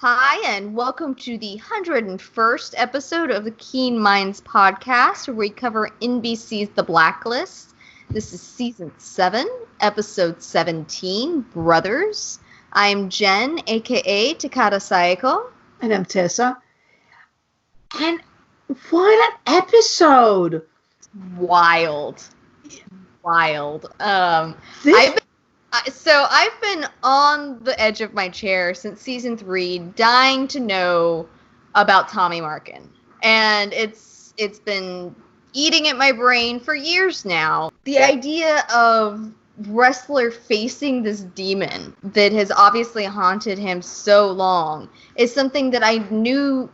Hi, and welcome to the 101st episode of the Keen Minds podcast, where we cover NBC's The Blacklist. This is Season 7, Episode 17, Brothers. I'm Jen, aka Takata Saeko. And I'm Tessa. And what an episode! Wild. I've been on the edge of my chair since season 3, dying to know about Tommy Markin. And it's been eating at my brain for years now. The idea of Ressler facing this demon that has obviously haunted him so long is something that I knew.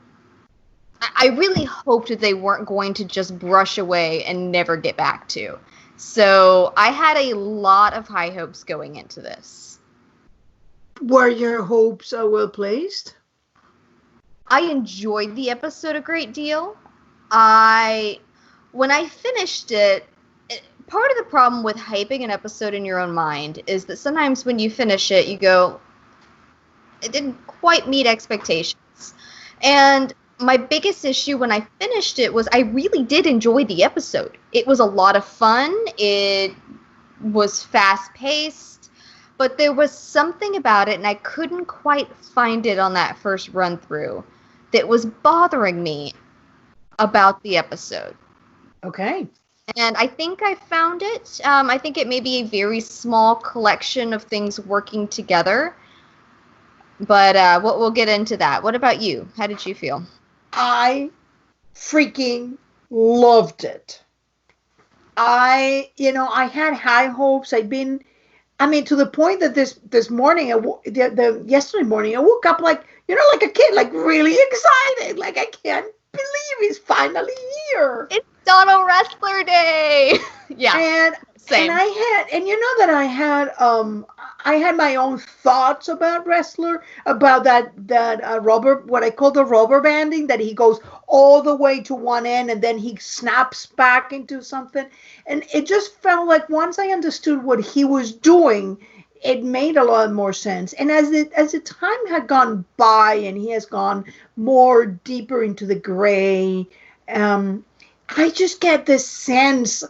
I really hoped that they weren't going to just brush away and never get back to. So I had a lot of high hopes going into this. Were your hopes well placed? I enjoyed the episode a great deal. When I finished it, part of the problem with hyping an episode in your own mind is that sometimes when you finish it, you go, it didn't quite meet expectations. And my biggest issue when I finished it was I really did enjoy the episode. It was a lot of fun. It was fast-paced. But there was something about it, and I couldn't quite find it on that first run-through, that was bothering me about the episode. Okay. And I think I found it. I think it may be a very small collection of things working together. But we'll get into that. What about you? How did you feel? I freaking loved it. I had high hopes. To the point that this morning, yesterday morning, I woke up like a kid, like really excited. Like I can't believe he's finally here. It's Donald Ressler Day. Yeah. And same. And I had my own thoughts about Ressler, about that rubber, what I call the rubber banding, that he goes all the way to one end and then he snaps back into something. And it just felt like once I understood what he was doing, it made a lot more sense. And as the time had gone by and he has gone more deeper into the gray, I just get this sense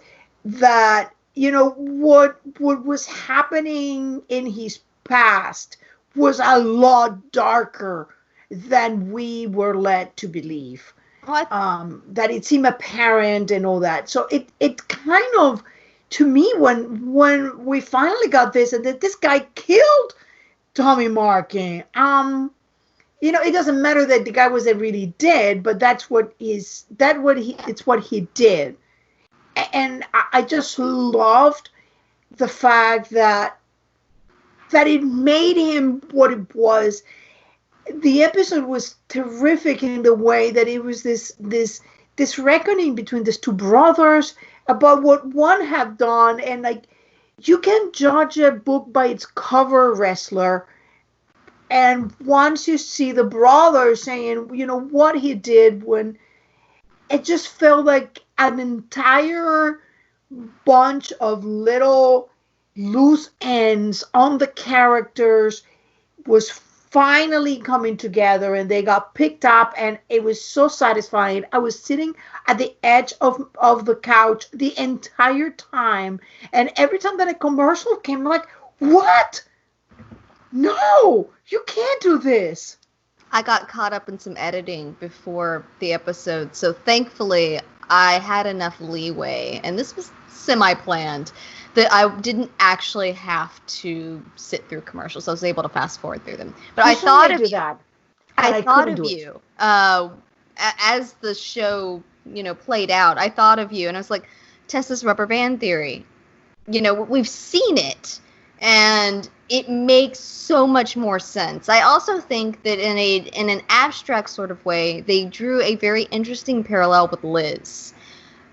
that what was happening in his past was a lot darker than we were led to believe. What? That it seemed apparent and all that. So it kind of, to me, when we finally got this and that this guy killed Tommy Markin, it doesn't matter that the guy wasn't really dead, but it's what he did. And I just loved the fact that it made him what it was. The episode was terrific in the way that it was this reckoning between these two brothers about what one had done. And like, you can judge a book by its cover, Ressler. And once you see the brother saying, what he did, when it just felt like an entire bunch of little loose ends on the characters was finally coming together, and they got picked up, and it was so satisfying. I was sitting at the edge of the couch the entire time, and every time that a commercial came, I'm like, what? No, you can't do this. I got caught up in some editing before the episode, so thankfully I had enough leeway, and this was semi-planned, that I didn't actually have to sit through commercials. I was able to fast forward through them. But I thought of you. I thought of you as the show, played out. I thought of you, and I was like, Tessa's rubber band theory. We've seen it, and it makes so much more sense. I also think that in an abstract sort of way, they drew a very interesting parallel with Liz.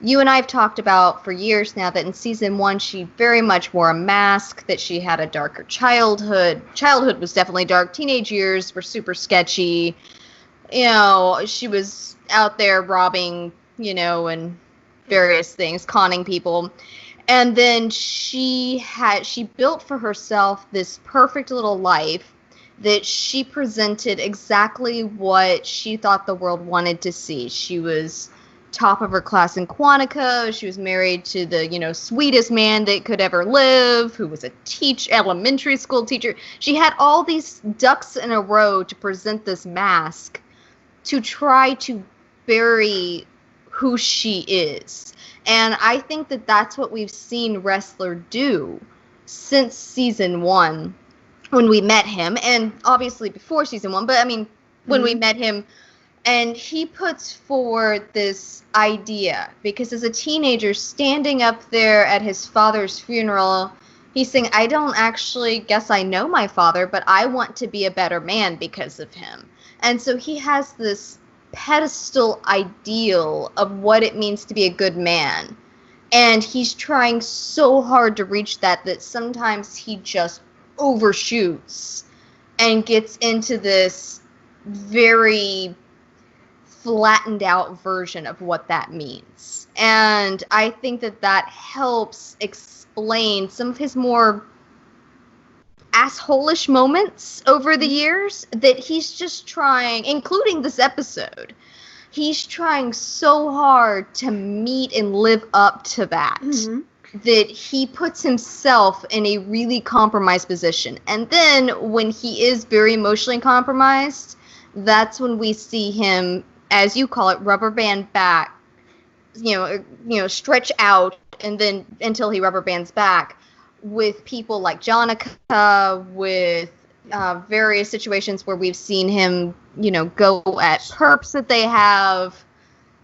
You and I have talked about for years now that in season 1, she very much wore a mask, that she had a darker childhood. Childhood was definitely dark. Teenage years were super sketchy. She was out there robbing, and various things, conning people. And then she built for herself this perfect little life that she presented exactly what she thought the world wanted to see. She was top of her class in Quantico. She was married to the, sweetest man that could ever live, who was a elementary school teacher. She had all these ducks in a row to present this mask to try to bury who she is. And I think that that's what we've seen Ressler do since season 1 when we met him, and obviously before season 1, but I mean, when we met him, and he puts forward this idea, because as a teenager standing up there at his father's funeral, he's saying, I don't actually guess I know my father, but I want to be a better man because of him. And so he has this pedestal ideal of what it means to be a good man. And he's trying so hard to reach that sometimes he just overshoots and gets into this very flattened out version of what that means. And I think that helps explain some of his more asshole-ish moments over the years that he's just trying, including this episode, he's trying so hard to meet and live up to that. That he puts himself in a really compromised position. And then when he is very emotionally compromised, that's when we see him, as you call it, rubber band back, stretch out, and then until he rubber bands back with people like Jonica, with various situations where we've seen him, go at perps that they have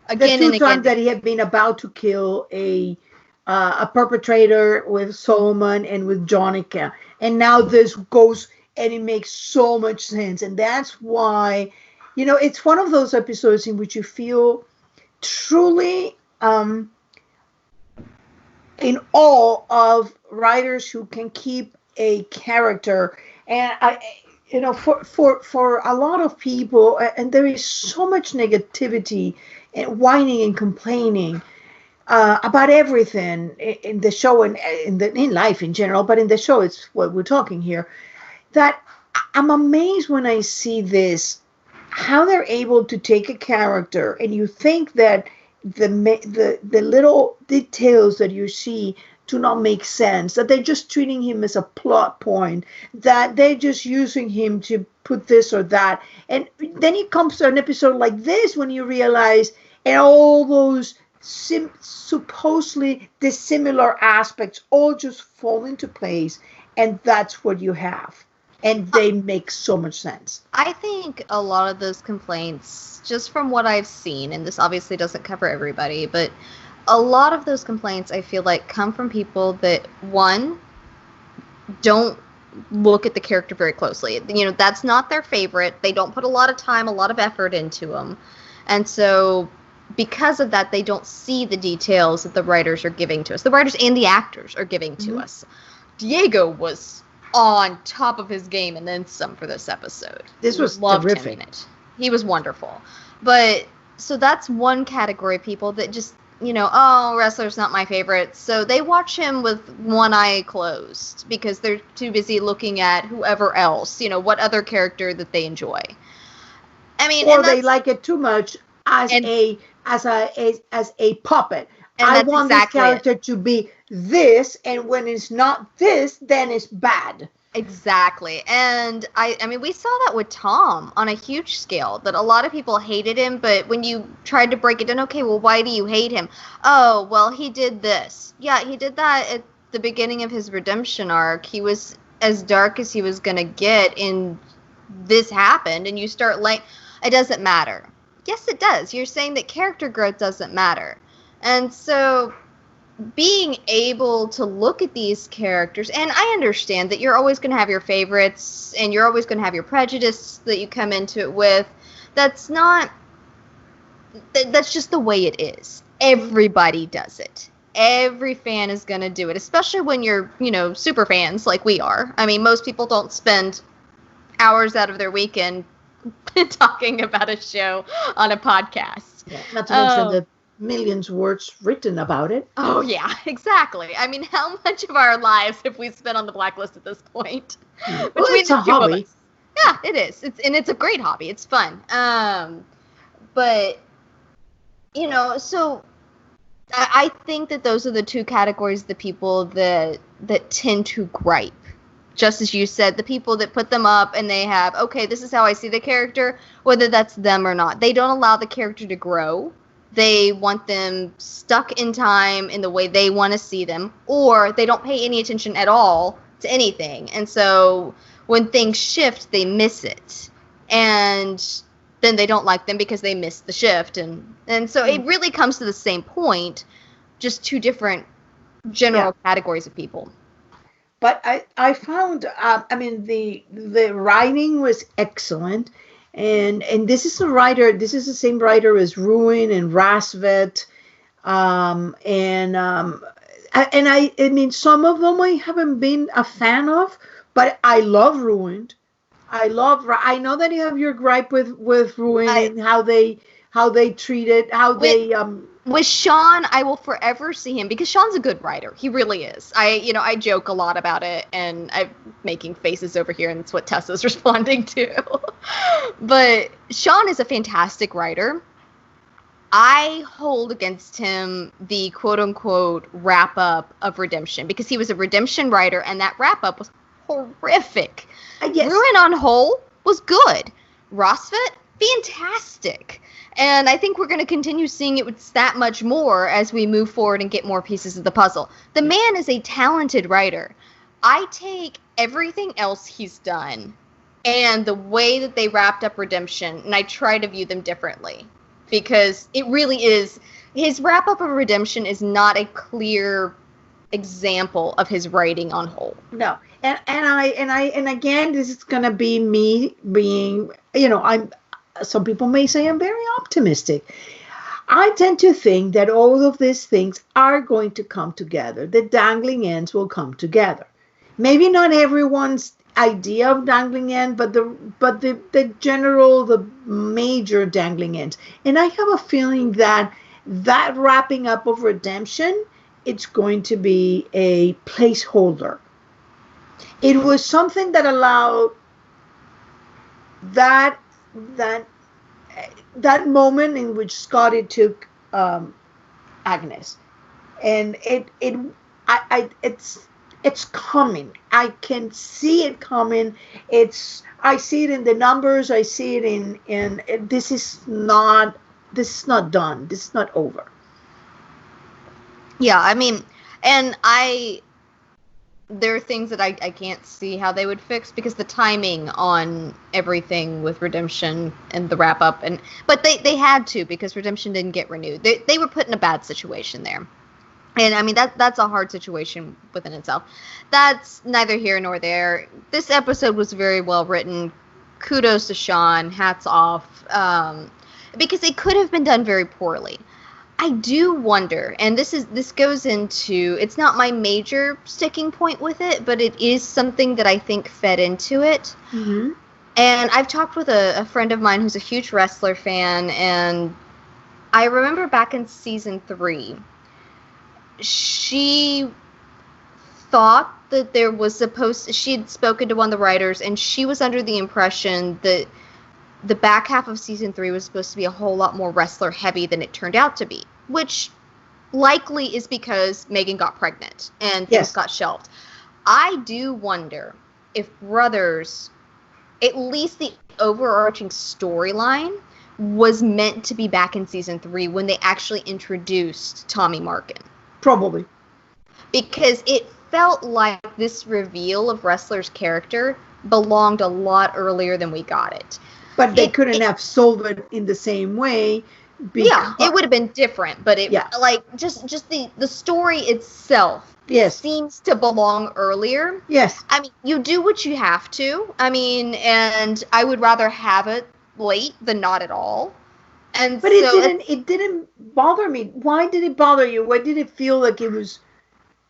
again the and two times again. that he had been about to kill a perpetrator with Solomon and with Jonica. And now this goes and it makes so much sense. And that's why, it's one of those episodes in which you feel truly in awe of writers who can keep a character. And for a lot of people, and there is so much negativity and whining and complaining about everything in the show and in life in general, but in the show, it's what we're talking here, that I'm amazed when I see this, how they're able to take a character and you think that the little details that you see do not make sense, that they're just treating him as a plot point, that they're just using him to put this or that. And then it comes to an episode like this when you realize, and all those supposedly dissimilar aspects all just fall into place, and that's what you have. And they make so much sense. I think a lot of those complaints, just from what I've seen, and this obviously doesn't cover everybody, but a lot of those complaints I feel like come from people that, one, don't look at the character very closely. That's not their favorite. They don't put a lot of time, a lot of effort into them. And so because of that, they don't see the details that the writers are giving to us. The writers and the actors are giving to us. Diego was on top of his game and then some for this episode. This was terrific. Him in it. He was wonderful. But so that's one category of people that just, Ressler's not my favorite. So they watch him with one eye closed because they're too busy looking at whoever else, what other character that they enjoy. I mean, or they like it too much as a puppet. I want this character to be this, and when it's not this, then it's bad. Exactly. And I mean, we saw that with Tom on a huge scale, that a lot of people hated him, but when you tried to break it down, okay, well, why do you hate him? Oh, well, he did this. Yeah, he did that at the beginning of his redemption arc. He was as dark as he was going to get, and this happened, and you start it doesn't matter. Yes, it does. You're saying that character growth doesn't matter. And so being able to look at these characters, and I understand that you're always going to have your favorites and you're always going to have your prejudice that you come into it with. That's just the way it is. Everybody does it. Every fan is going to do it, especially when you're, super fans like we are. I mean, most people don't spend hours out of their weekend talking about a show on a podcast. Yeah, not to mention the millions words written about it. Oh, yeah, exactly. I mean, how much of our lives have we spent on the blacklist at this point? Well, it's a hobby. Yeah, it is. It's a great hobby. It's fun. But so I think that those are the two categories of the people that tend to gripe. Just as you said, the people that put them up and they have, okay, this is how I see the character, whether that's them or not. They don't allow the character to grow. They want them stuck in time in the way they want to see them, or they don't pay any attention at all to anything. And so when things shift, they miss it. And then they don't like them because they missed the shift. And so it really comes to the same point, just two different general categories of people. But I found, the writing was excellent. And this is the same writer as Ruin and Rasvet. Some of them I haven't been a fan of, but I love Ruined. I know that you have your gripe with Ruin and how they treat it, With Sean, I will forever see him because Sean's a good writer. He really is. I joke a lot about it, and I'm making faces over here, and that's what Tessa's responding to. But Sean is a fantastic writer. I hold against him the quote-unquote wrap-up of Redemption because he was a Redemption writer, and that wrap-up was horrific. Yes. Ruin on Whole was good. Rosfet, fantastic. And I think we're going to continue seeing it with that much more as we move forward and get more pieces of the puzzle. The man is a talented writer. I take everything else he's done and the way that they wrapped up Redemption, and I try to view them differently. Because it really is, his wrap-up of Redemption is not a clear example of his writing on Whole. No. And again, this is going to be me being, some people may say I'm very optimistic. I tend to think that all of these things are going to come together. The dangling ends will come together. Maybe not everyone's idea of dangling end, but the general, the major dangling ends. And I have a feeling that wrapping up of Redemption, it's going to be a placeholder. It was something that allowed that moment in which Scotty took Agnes, and it's coming. I can see it coming. I see it in the numbers. I see it in this is not done. This is not over. Yeah, and there are things that I can't see how they would fix because the timing on everything with Redemption and the wrap up, but they had to because Redemption didn't get renewed. They were put in a bad situation there. And that's a hard situation within itself. That's neither here nor there. This episode was very well written. Kudos to Sean. Hats off. Because it could have been done very poorly. I do wonder, and this goes into, it's not my major sticking point with it, but it is something that I think fed into it. Mm-hmm. And I've talked with a friend of mine who's a huge Ressler fan, and I remember back in season 3, she thought that she had spoken to one of the writers, and she was under the impression that the back half of season 3 was supposed to be a whole lot more Ressler heavy than it turned out to be, which likely is because Megan got pregnant and things got shelved. I do wonder if Brothers, at least the overarching storyline, was meant to be back in season 3 when they actually introduced Tommy Markin. Probably. Because it felt like this reveal of Ressler's character belonged a lot earlier than we got it. But they couldn't have sold it in the same way. Yeah, it would have been different, but just the story itself seems to belong earlier. Yes. You do what you have to. And I would rather have it late than not at all. But it didn't bother me. Why did it bother you? Why did it feel like it was?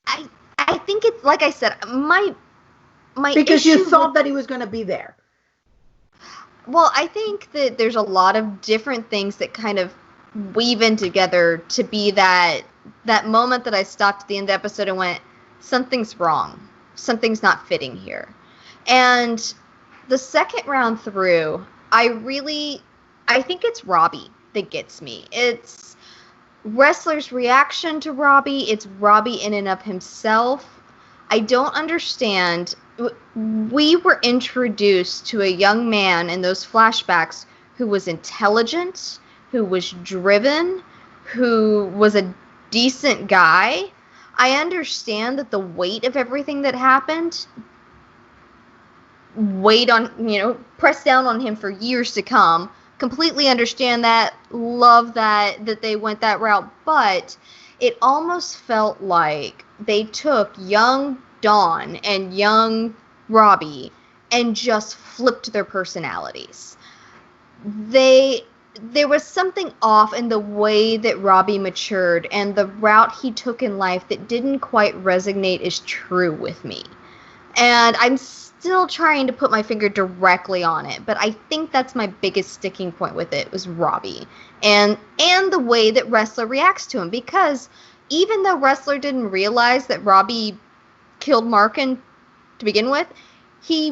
I think it's like I said, my because you thought that he was going to be there. Well, I think that there's a lot of different things that kind of weave in together to be that moment that I stopped at the end of the episode and went, something's wrong. Something's not fitting here. And The second round through, I think it's Robbie that gets me. It's Ressler's reaction to Robbie. It's Robbie in and of himself. I don't understand. We were introduced to a young man in those flashbacks who was intelligent, who was driven, who was a decent guy. I understand that the weight of everything that happened weighed on, pressed down on him for years to come. Completely understand that, love that they went that route, but it almost felt like they took young Dawn and young Robbie and just flipped their personalities. There was something off in the way that Robbie matured and the route he took in life that didn't quite resonate as true with me. And I'm still trying to put my finger directly on it, but I think that's my biggest sticking point with it was Robbie and the way that Ressler reacts to him, because even though Ressler didn't realize that Robbie killed Markin to begin with, he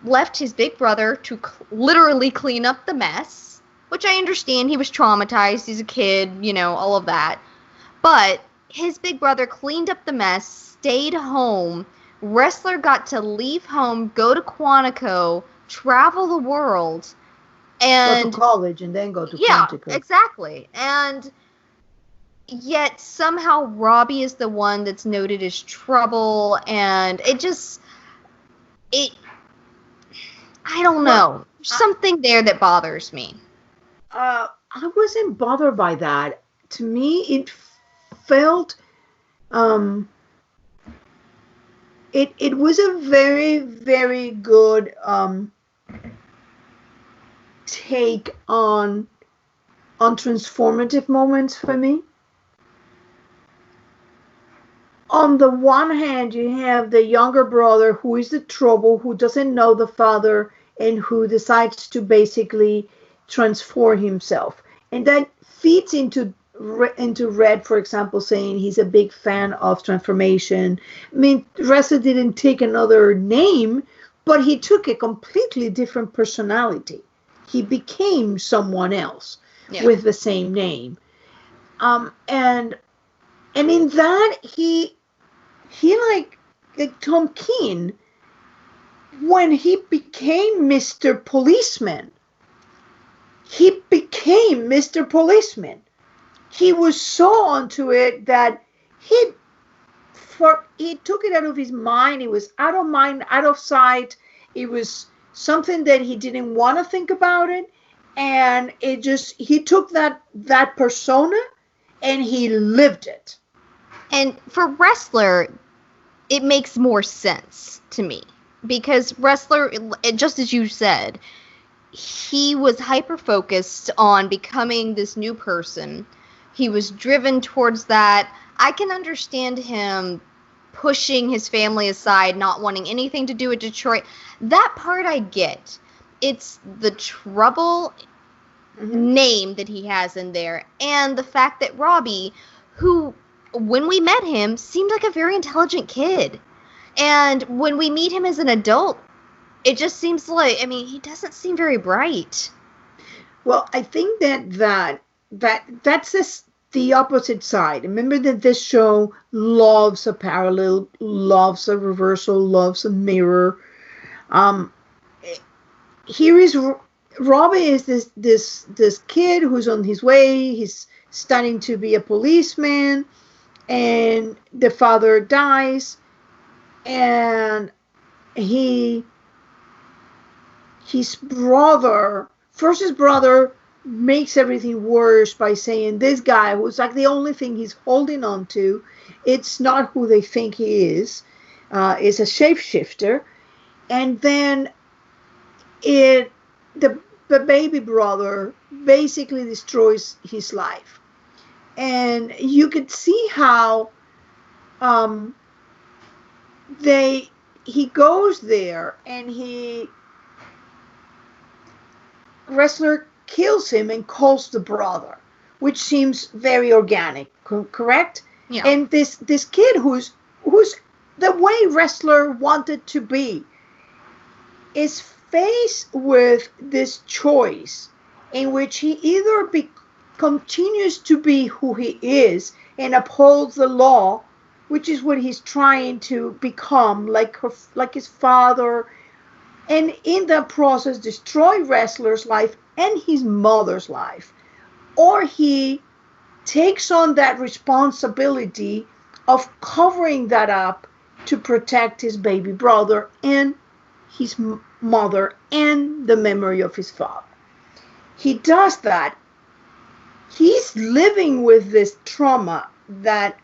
left his big brother to literally clean up the mess, which I understand. He was traumatized, he's a kid, all of that, but his big brother cleaned up the mess, stayed home. Ressler got to leave home, go to Quantico, travel the world, and go to college and then go to Quantico. Yeah, exactly. And yet somehow Robbie is the one that's noted as trouble, and I don't know. Something there that bothers me. I wasn't bothered by that. To me, it felt It was a very, very good take on transformative moments for me. On the one hand, you have the younger brother who is the trouble, who doesn't know the father, and who decides to basically transform himself. And that feeds into Red, for example, saying he's a big fan of transformation. I mean, Ressler didn't take another name, but he took a completely different personality. He became someone else with the same name. And in that, he like Tom Keene, when he became Mr. Policeman, he became Mr. Policeman. He was so onto it that he took it out of his mind. It was out of mind, out of sight. It was something that he didn't want to think about it. And he took that persona and he lived it. And for Ressler, it makes more sense to me. Because Ressler, just as you said, he was hyper-focused on becoming this new person. He was driven towards that. I can understand him pushing his family aside, not wanting anything to do with Detroit. That part I get. It's the trouble name that he has in there, and the fact that Robbie, who, when we met him, seemed like a very intelligent kid. And when we meet him as an adult, it just seems like, he doesn't seem very bright. Well, I think that's the opposite side. Remember that this show loves a parallel, loves a reversal, loves a mirror. Here is Robbie is this kid who's on his way. He's studying to be a policeman, and the father dies, and his brother makes everything worse by saying this guy who's like the only thing he's holding on to, it's not who they think he is a shapeshifter. And then the baby brother basically destroys his life. And you could see how he goes there, and Ressler kills him and calls the brother, which seems very organic, correct? Yeah. And this kid who's the way Ressler wanted to be. is faced with this choice in which he either continues to be who he is and upholds the law, which is what he's trying to become, like his father, and in that process destroy Ressler's life and his mother's life, or he takes on that responsibility of covering that up to protect his baby brother and his mother and the memory of his father. He does that. He's living with this trauma that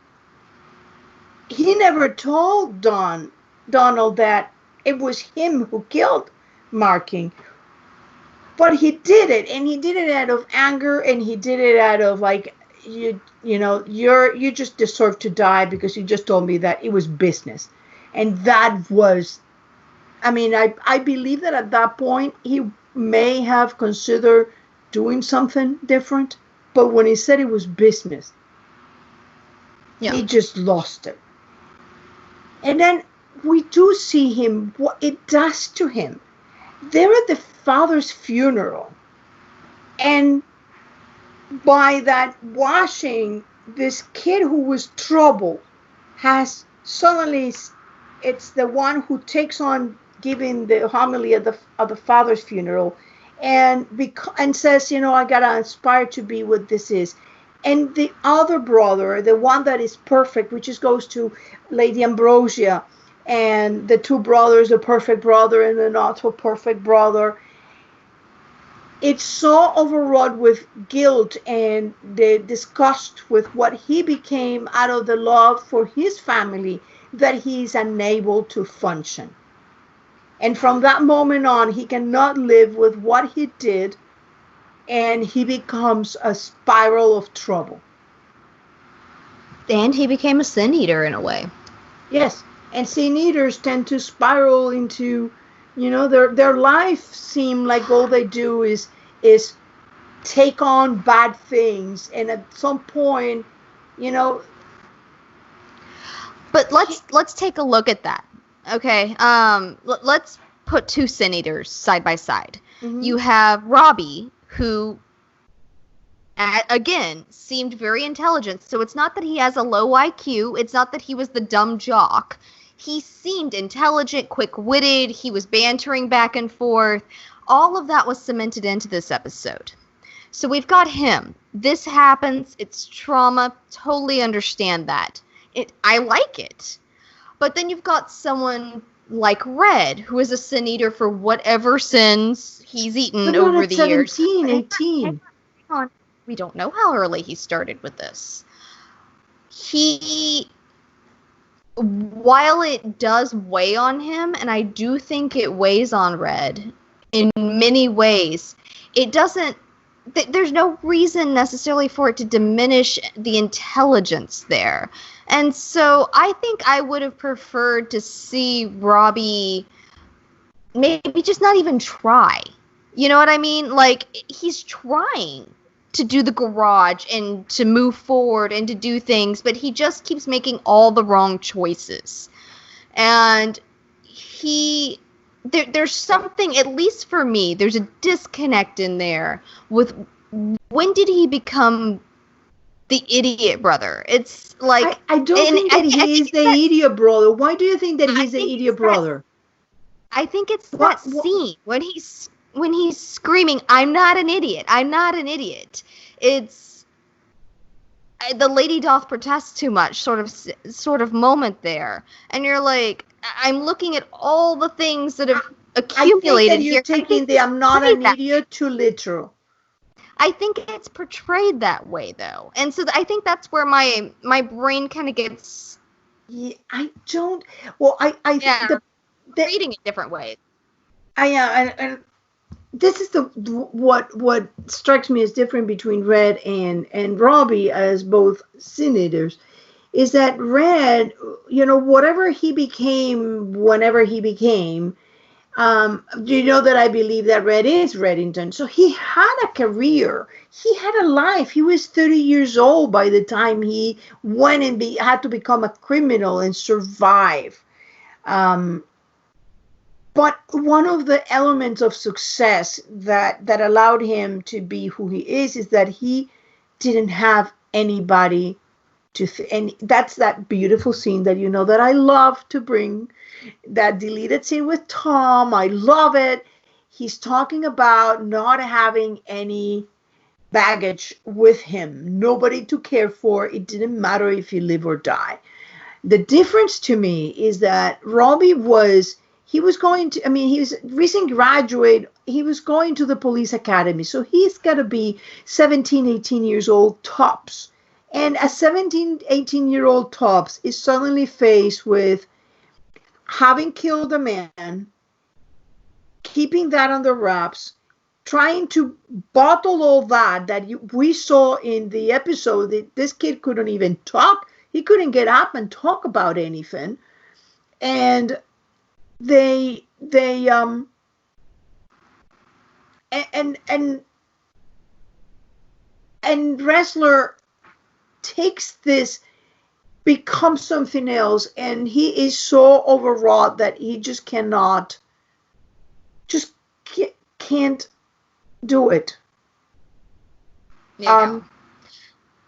he never told Donald that it was him who killed Marking. But he did it, and he did it out of anger, and he did it out of like, you just deserve to die because you just told me that. It was business. And that was, I mean, I believe that at that point he may have considered doing something different, but when he said it was business, he just lost it. And then we do see him, what it does to him. They're at the father's funeral, and by that washing, this kid who was troubled has suddenly, it's the one who takes on giving the homily at the father's funeral, and says, I gotta aspire to be what this is. And the other brother, the one that is perfect, which just goes to Lady Ambrosia, and the two brothers, the perfect brother and the not so perfect brother. It's so overwrought with guilt and the disgust with what he became out of the love for his family that he's unable to function. And from that moment on, he cannot live with what he did, and he becomes a spiral of trouble. And he became a sin eater in a way. Yes. And sin eaters tend to spiral into, their life seem like all they do is take on bad things. And at some point, But let's take a look at that. Okay. Let's put two sin eaters side by side. Mm-hmm. You have Robbie, who again seemed very intelligent. So it's not that he has a low IQ. It's not that he was the dumb jock. He seemed intelligent, quick-witted. He was bantering back and forth. All of that was cemented into this episode. So we've got him. This happens. It's trauma. Totally understand that. I like it. But then you've got someone like Red, who is a sin eater for whatever sins he's eaten over the 17, years. 18. We don't know how early he started with this. While it does weigh on him, and I do think it weighs on Red in many ways, it doesn't, there's no reason necessarily for it to diminish the intelligence there. And so I think I would have preferred to see Robbie maybe just not even try. You know what I mean? Like, he's trying to do the garage and to move forward and to do things, but he just keeps making all the wrong choices. And there's something, at least for me, there's a disconnect in there with when did he become the idiot brother? It's like, I don't think that he is the idiot brother. Why do you think that he's the idiot brother? I think it's that scene when he's screaming, "I'm not an idiot. I'm not an idiot." It's the lady doth protest too much sort of moment there. And you're like, I'm looking at all the things that have accumulated I think that you're taking the "I'm not an idiot" too literal. I think it's portrayed that way, though. And so I think that's where my brain kind of gets... Yeah, I don't... Well, reading it different ways. And this is what strikes me as different between Red and Robbie as both sin eaters, is that Red, whatever he became, whenever he became, you know that I believe that Red is Reddington. So he had a career. He had a life. He was 30 years old by the time he went and had to become a criminal and survive. But one of the elements of success that allowed him to be who he is that he didn't have anybody and that's that beautiful scene that that I love to bring, that deleted scene with Tom. I love it. He's talking about not having any baggage with him, nobody to care for. It didn't matter if he live or die. The difference to me is that Robbie he was going to, he was recent graduate. He was going to the police academy. So he's got to be 17, 18 years old tops. And a 17, 18-year-old tops is suddenly faced with having killed a man, keeping that under wraps, trying to bottle all that we saw in the episode. That this kid couldn't even talk. He couldn't get up and talk about anything. And and Ressler takes this, becomes something else, and he is so overwrought that he just can't do it. Yeah.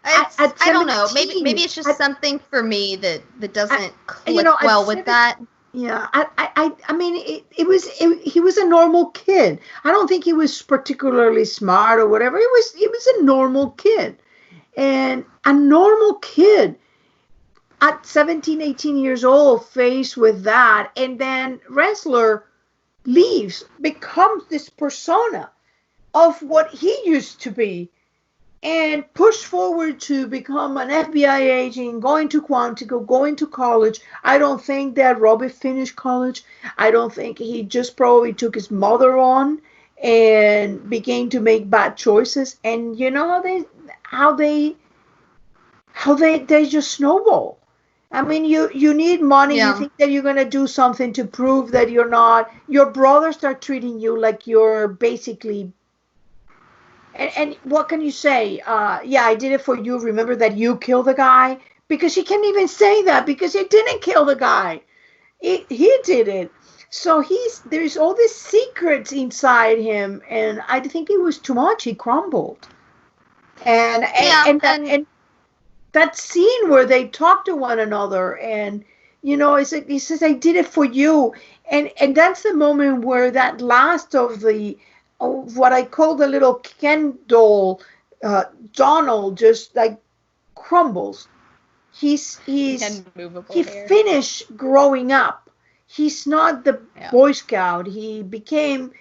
I don't know. Maybe it's just something for me that doesn't click well with that. Yeah, he was a normal kid. I don't think he was particularly smart or whatever. He was a normal kid. And a normal kid at 17, 18 years old faced with that, and then Ressler leaves, becomes this persona of what he used to be, and pushed forward to become an FBI agent, going to Quantico, going to college. I don't think that Robbie finished college. I don't think he just probably took his mother on and began to make bad choices. And you know how they just snowball. I mean, you need money. Yeah. You think that you're going to do something to prove that you're not. Your brothers start treating you like you're basically. And what can you say? Yeah, I did it for you. Remember that you killed the guy? Because he can't even say that because he didn't kill the guy. He did it. So there's all these secrets inside him, and I think it was too much. He crumbled. And that scene where they talk to one another, and he says, "I did it for you," and that's the moment where that last of what I call the little Ken doll, Donald, just like crumbles. He finished growing up. He's not the Boy Scout. He became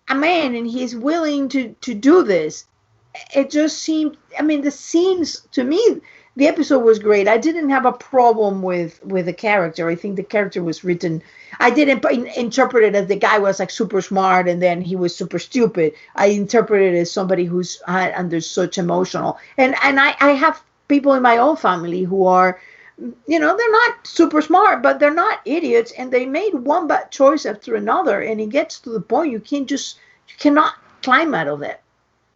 a man, and he's willing to do this. It just seemed, the scenes, to me, the episode was great. I didn't have a problem with the character. I think the character was written, I didn't interpret it as the guy was like super smart and then he was super stupid. I interpreted it as somebody who's under such emotional. And I have people in my own family who are, they're not super smart, but they're not idiots, and they made one bad choice after another, and it gets to the point you cannot climb out of it.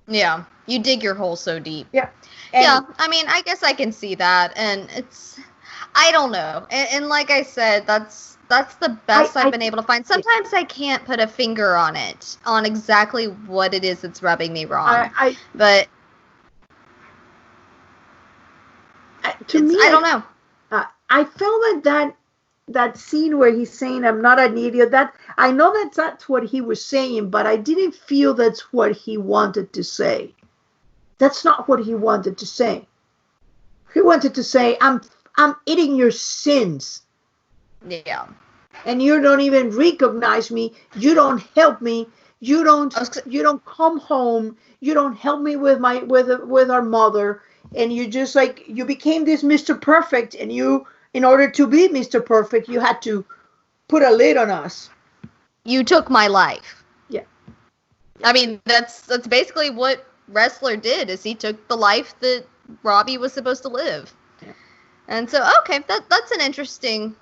Yeah, you dig your hole so deep. Yeah. I guess I can see that, and I don't know. And like I said, that's the best I've been able to find. Sometimes I can't put a finger on it, on exactly what it is that's rubbing me wrong. But to me, I don't know. I felt that scene where he's saying, "I'm not an idiot." That I know that's what he was saying, but I didn't feel that's what he wanted to say. That's not what he wanted to say. He wanted to say, I'm eating your sins. Yeah. And you don't even recognize me. You don't help me. You don't come home. You don't help me with our mother. And you just you became this Mr. Perfect, and in order to be Mr. Perfect, you had to put a lid on us. You took my life. Yeah. That's basically what Ressler did, is he took the life that Robbie was supposed to live. Yeah. And so, okay, that's an interesting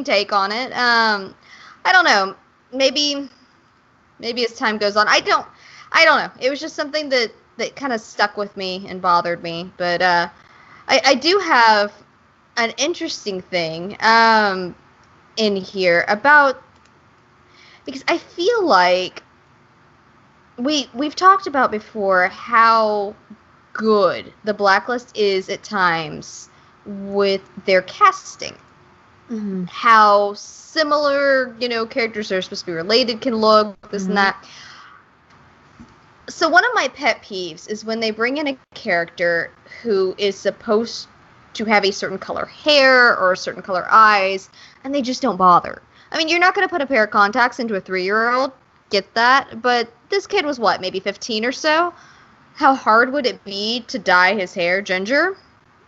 take on it. I don't know. Maybe as time goes on, I don't know. It was just something that kind of stuck with me and bothered me. But I do have an interesting thing in here about because I feel like we've talked about before how good the Blacklist is at times with their casting. Mm-hmm. How similar, characters that are supposed to be related can look, this and that. So one of my pet peeves is when they bring in a character who is supposed to have a certain color hair or a certain color eyes, and they just don't bother. I mean, you're not going to put a pair of contacts into a 3-year-old, get that, but this kid was what, maybe 15 or so? How hard would it be to dye his hair ginger?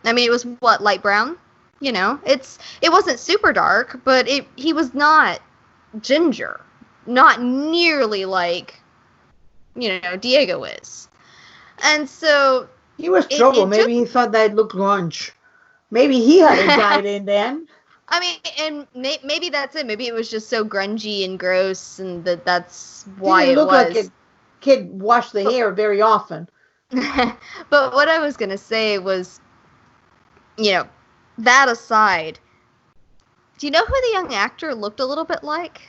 I mean, it was what, light brown? It wasn't super dark, but he was not ginger. Not nearly like, Diego is. And so he was trouble. Maybe he thought that it looked lunch. Maybe he had it dyed in then. I mean, and maybe that's it. Maybe it was just so grungy and gross, and that's why it look was. Like a kid washed the hair very often. But what I was gonna say was, that aside, do you know who the young actor looked a little bit like?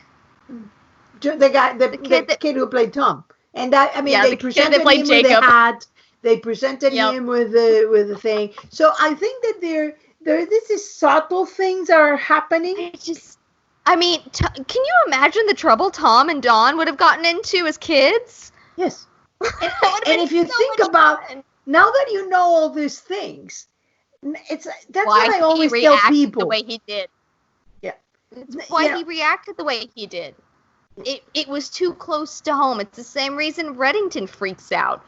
The kid who played Tom, and that they presented him with Jacob. the hat. They presented him with the thing. So I think that this is subtle things are happening. Can you imagine the trouble Tom and Dawn would have gotten into as kids? Yes. And if you think about now that you know all these things, that's what I always tell people. The way he did. Yeah. It's why he reacted the way he did. It was too close to home. It's the same reason Reddington freaks out.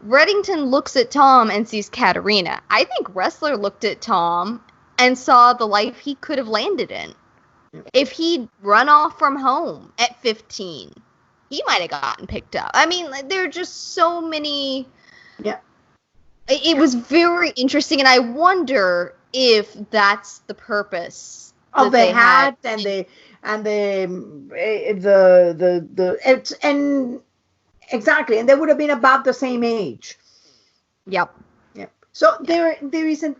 Reddington looks at Tom and sees Katerina. I think Ressler looked at Tom and saw the life he could have landed in. If he'd run off from home at 15, he might have gotten picked up. I mean, there are just so many. Yeah. It was very interesting, and I wonder if that's the purpose of the hat and exactly, and they would have been about the same age. Yep. So there is a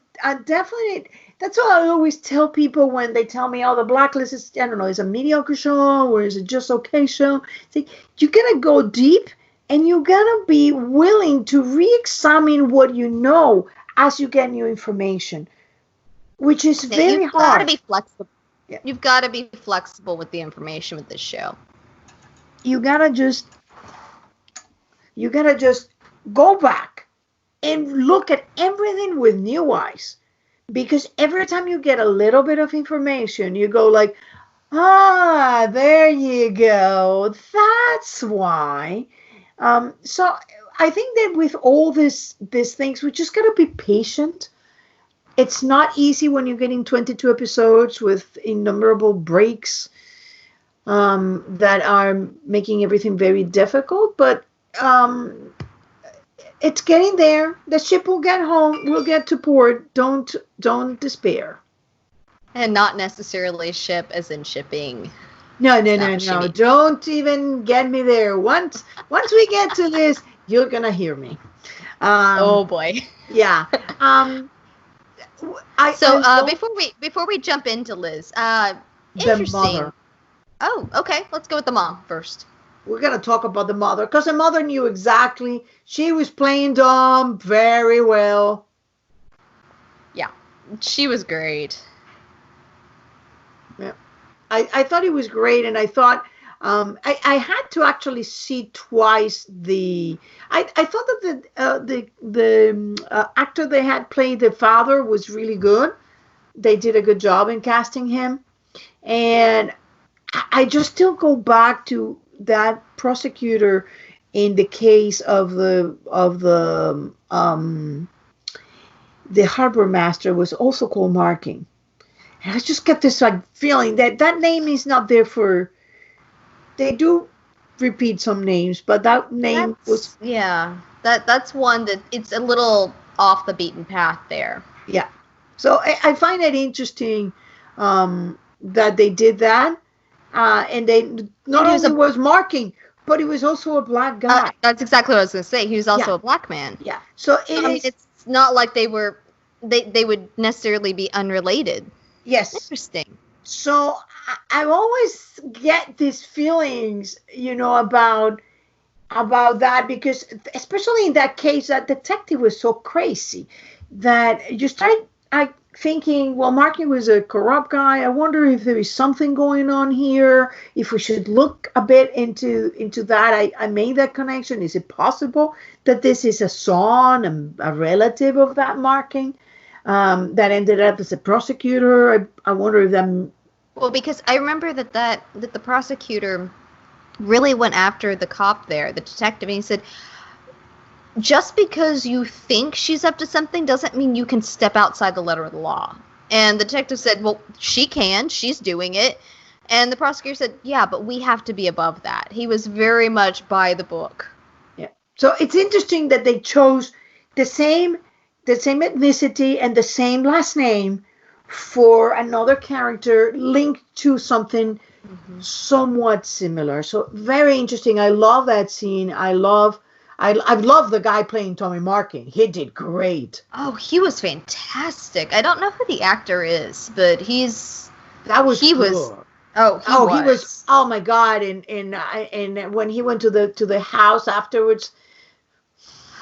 definite. That's what I always tell people when they tell me, "Oh, the Blacklist is is a mediocre show or is it just okay show?" It's like, you gotta go deep and you gotta be willing to re-examine what you know as you get new information, which is very hard. You've got to be flexible. Yeah. You've got to be flexible with the information with this show. You gotta just go back and look at everything with new eyes, because every time you get a little bit of information, you go like, there you go, that's why. So I think that with all these things, we just gotta be patient. It's not easy when you're getting 22 episodes with innumerable breaks that are making everything very difficult, but it's getting there. The ship will get home. We'll get to port. Don't despair. And not necessarily ship as in shipping. No. Don't even get me there. Once we get to this, you're gonna hear me. Oh boy. Yeah. Before we jump into Liz, the mother. Oh, okay. Let's go with the mom first. We're going to talk about the mother, because the mother knew exactly. She was playing Dom very well. Yeah, she was great. Yeah, I thought it was great, and I thought I had to actually see twice the. I thought that the actor they had played the father was really good. They did a good job in casting him, and I just still go back to that prosecutor in the case of the harbor master was also called Marking, and I just get this feeling that name is not there for. They do repeat some names, but that name was that's one that it's a little off the beaten path there. Yeah, so I find it interesting that they did that. And they not only was Marking, but he was also a black guy. That's exactly what I was going to say. He was also a black man. Yeah. So it's not like they would necessarily be unrelated. Yes. Interesting. So I always get these feelings, about that, because especially in that case, that detective was so crazy that you start thinking, well, Marky was a corrupt guy. I wonder if there is something going on here, if we should look a bit into that. I made that connection. Is it possible that this is a son, a relative of that Marking, that ended up as a prosecutor? I wonder if that... Well, because I remember that the prosecutor really went after the cop there, the detective, and he said, just because you think she's up to something doesn't mean you can step outside the letter of the law. And the detective said, well, she can. She's doing it. And the prosecutor said, yeah, but we have to be above that. He was very much by the book. Yeah. So it's interesting that they chose the same ethnicity and the same last name for another character linked to something somewhat similar. So very interesting. I love that scene. I love the guy playing Tommy Marking. He did great. Oh, he was fantastic. I don't know who the actor is, but he was. Oh my God! And when he went to the house afterwards.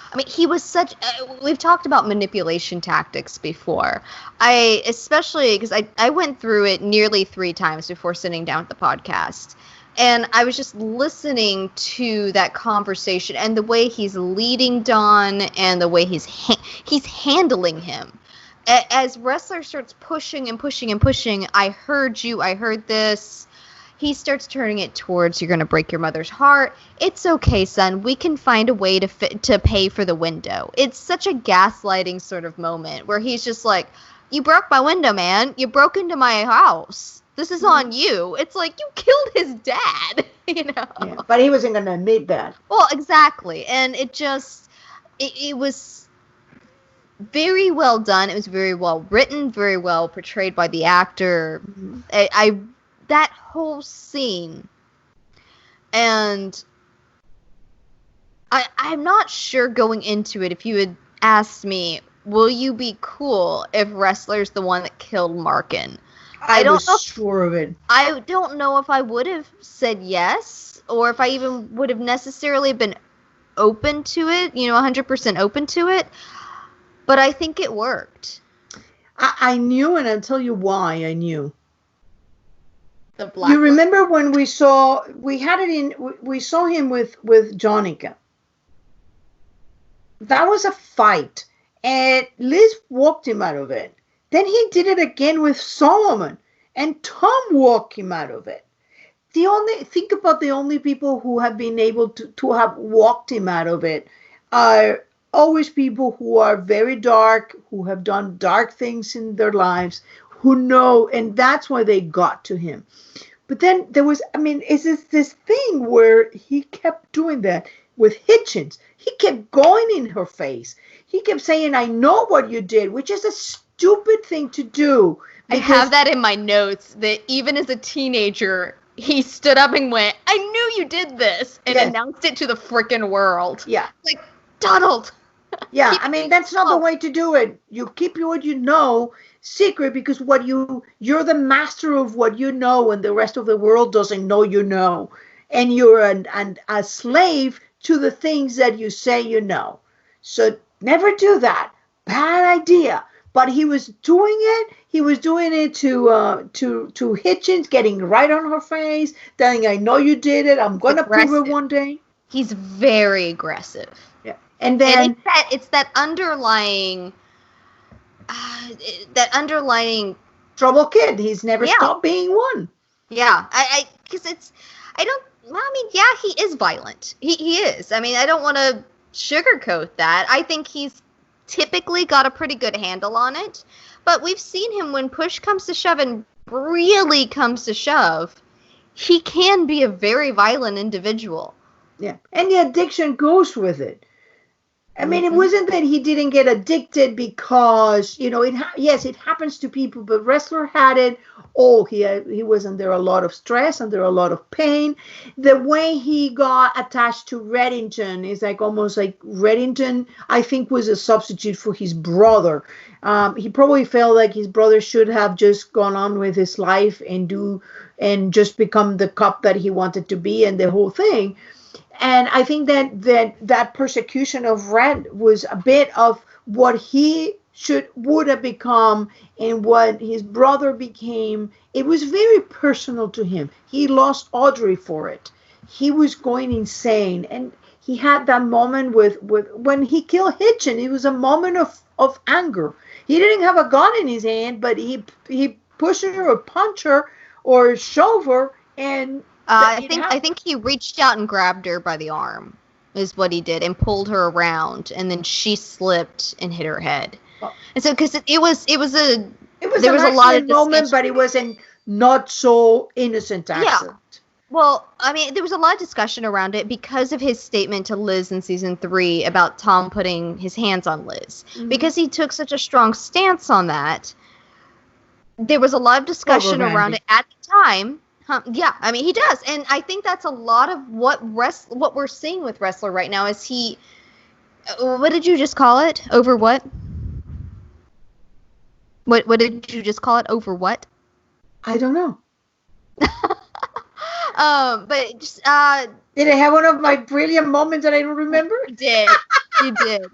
I mean, he was such. We've talked about manipulation tactics before. Especially because I went through it nearly 3 times before sitting down with the podcast. And I was just listening to that conversation and the way he's leading Don and the way he's handling him. As Ressler starts pushing and pushing and pushing, I heard you, I heard this. He starts turning it towards, you're going to break your mother's heart. It's okay, son. We can find a way to pay for the window. It's such a gaslighting sort of moment where he's just like, you broke my window, man. You broke into my house. This is on you. It's like, you killed his dad, Yeah, but he wasn't going to admit that. Well, exactly. And it was very well done. It was very well written, very well portrayed by the actor. That whole scene. And I'm not sure going into it if you had asked me, will you be cool if Ressler's the one that killed Markin? I don't know. Sure of it. I don't know if I would have said yes, or if I even would have necessarily been open to it, 100% open to it. But I think it worked. I knew, and I'll tell you why I knew. You remember when we saw him with Jonica. That was a fight, and Liz walked him out of it. Then he did it again with Solomon, and Tom walked him out of it. Think about the only people who have been able to have walked him out of it are always people who are very dark, who have done dark things in their lives, who know, and that's why they got to him. But then there was, it's this thing where he kept doing that with Hitchens. He kept going in her face. He kept saying, I know what you did, which is a stupid thing to do. I have that in my notes, that even as a teenager, he stood up and went, I knew you did this, and announced it to the frickin' world. Yeah. Like, Donald. Yeah, that's not the way to do it. You keep what you know secret, because you're the master of what you know, and the rest of the world doesn't know you know. And you're a slave to the things that you say you know. So never do that. Bad idea. But he was doing it. He was doing it to Hitchens, getting right on her face, telling, I know you did it. I'm going to prove it one day. He's very aggressive. Yeah. And then it's that underlying trouble kid. He's never stopped being one. Yeah. He is violent. He is. I don't want to sugarcoat that. I think he's typically got a pretty good handle on it, but we've seen him when push comes to shove and really comes to shove, he can be a very violent individual. Yeah, and the addiction goes with it. I mean, it wasn't that he didn't get addicted because, yes, it happens to people, but Ressler had it. Oh, he was under a lot of stress, under a lot of pain. The way he got attached to Reddington is like almost like Reddington, I think, was a substitute for his brother. He probably felt like his brother should have just gone on with his life and just become the cop that he wanted to be and the whole thing. And I think that persecution of Red was a bit of what he would have become and what his brother became. It was very personal to him. He lost Audrey for it. He was going insane. And he had that moment with when he killed Hitchin. It was a moment of anger. He didn't have a gun in his hand, but he pushed her or punched her or shove her, and I think he reached out and grabbed her by the arm, is what he did, and pulled her around, and then she slipped and hit her head. Oh. And so, because there was a lot of moment, but it was a not so innocent accident. Yeah. Well, I mean, there was a lot of discussion around it because of his statement to Liz in season 3 about Tom putting his hands on Liz. Mm-hmm. Because he took such a strong stance on that, there was a lot of discussion around it at the time. Yeah, I mean, he does. And I think that's a lot of what we're seeing with Ressler right now is what did you just call it? Over what? What did you just call it? Over what? I don't know. But just, did I have one of my brilliant moments that I don't remember? You did. You did.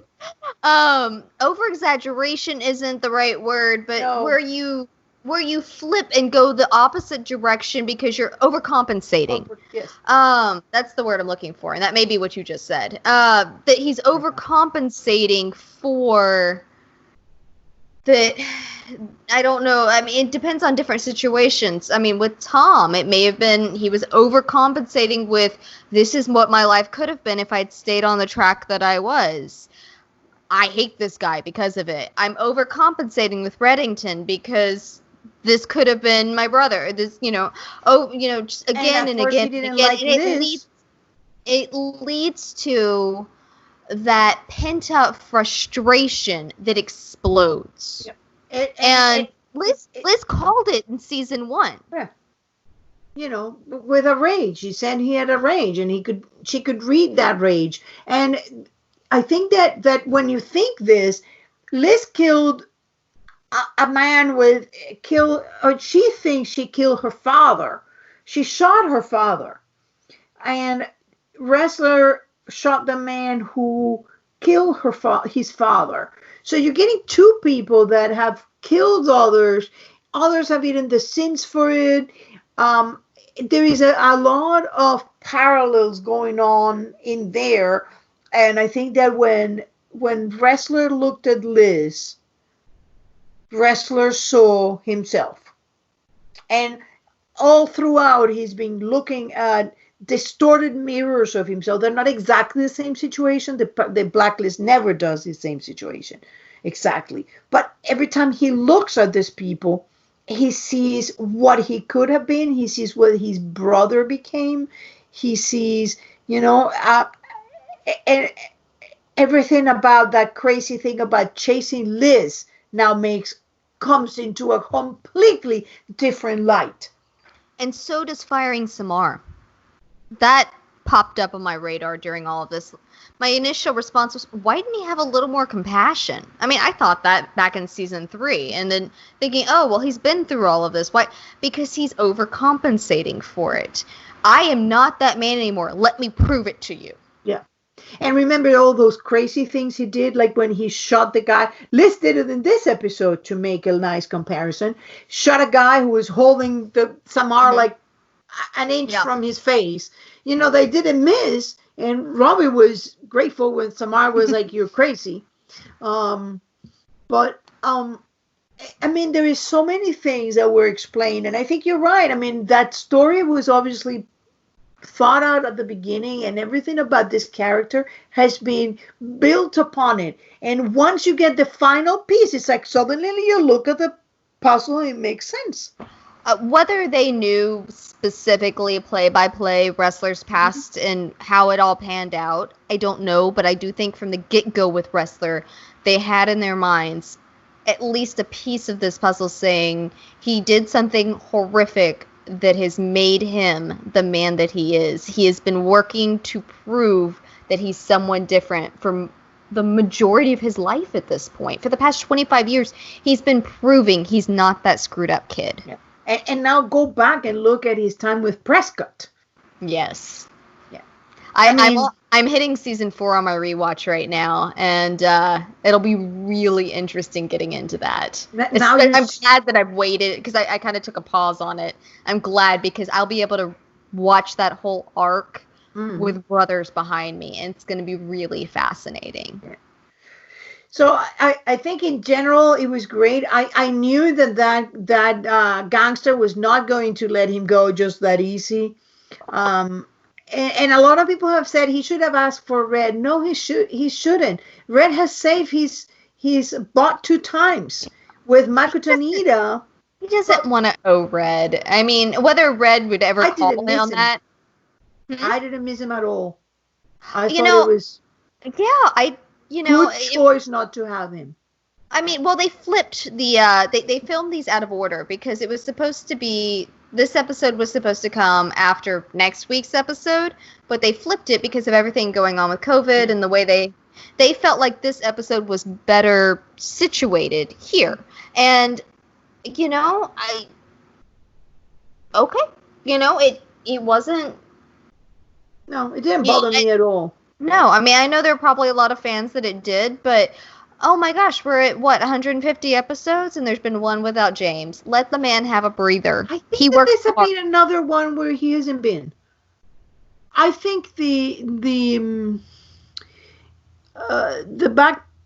Over exaggeration isn't the right word, but no. where you flip and go the opposite direction because you're overcompensating. Yes. That's the word I'm looking for, and that may be what you just said. That he's overcompensating for that. I don't know. I mean, it depends on different situations. I mean, with Tom, it may have been he was overcompensating with this is what my life could have been if I'd stayed on the track that I was. I hate this guy because of it. I'm overcompensating with Reddington because this could have been my brother. This, just again and again and again. It leads to that pent-up frustration that explodes. Yep. Liz called it in season 1. Yeah. With a rage. He said he had a rage, and she could read that rage. And I think that when you think this, Liz killed a man she thinks she killed her father. She shot her father. And Ressler shot the man who killed his father. So you're getting two people that have killed others. Others have eaten the sins for it. There is a lot of parallels going on in there. And I think that when Ressler looked at Liz, Ressler saw himself. And all throughout, he's been looking at distorted mirrors of himself. They're not exactly the same situation. The Blacklist never does the same situation exactly. But every time he looks at these people, he sees what he could have been. He sees what his brother became. He sees, and everything about that crazy thing about chasing Liz now comes into a completely different light. And so does firing Samar. That popped up on my radar during all of this. My initial response was, why didn't he have a little more compassion? I mean, I thought that back in season 3, and then thinking, oh, well, he's been through all of this. Why? Because he's overcompensating for it. I am not that man anymore. Let me prove it to you. Yeah. And remember all those crazy things he did, like when he shot the guy. Liz did it in this episode to make a nice comparison. Shot a guy who was holding the Samar like an inch from his face. They didn't miss, and Robbie was grateful when Samar was like, "You're crazy." But I mean, there is so many things that were explained, and I think you're right. I mean, that story was obviously thought out at the beginning, and everything about this character has been built upon it. And once you get the final piece, it's like suddenly you look at the puzzle and it makes sense. Whether they knew specifically play-by-play Ressler's past and how it all panned out, I don't know, but I do think from the get-go with Ressler, they had in their minds at least a piece of this puzzle saying he did something horrific that has made him the man that he is. He has been working to prove that he's someone different from the majority of his life at this point. For the past 25 years, he's been proving he's not that screwed up kid. Yeah. And now go back and look at his time with Prescott. Yes. Yeah. I'm hitting season 4 on my rewatch right now, and it'll be really interesting getting into that. Now I'm glad that I've waited, because I kind of took a pause on it. I'm glad because I'll be able to watch that whole arc with brothers behind me, and it's going to be really fascinating. Yeah. So I think in general it was great. I knew that gangster was not going to let him go just that easy. And a lot of people have said he should have asked for Red. No, he shouldn't. Red has saved his butt 2 times with Makutanita. He doesn't want to owe Red. I mean, whether Red would ever call him on that. I didn't miss him at all. I thought it was good choice not to have him. I mean, well, they flipped the they filmed these out of order because it was supposed to be, this episode was supposed to come after next week's episode, but they flipped it because of everything going on with COVID and the way they felt like this episode was better situated here. And it wasn't. No, it didn't bother me at all. No, I mean, I know there are probably a lot of fans that it did, but oh my gosh, we're at 150 episodes and there's been one without James. Let the man have a breather. I think this has been another one where he hasn't been. I think the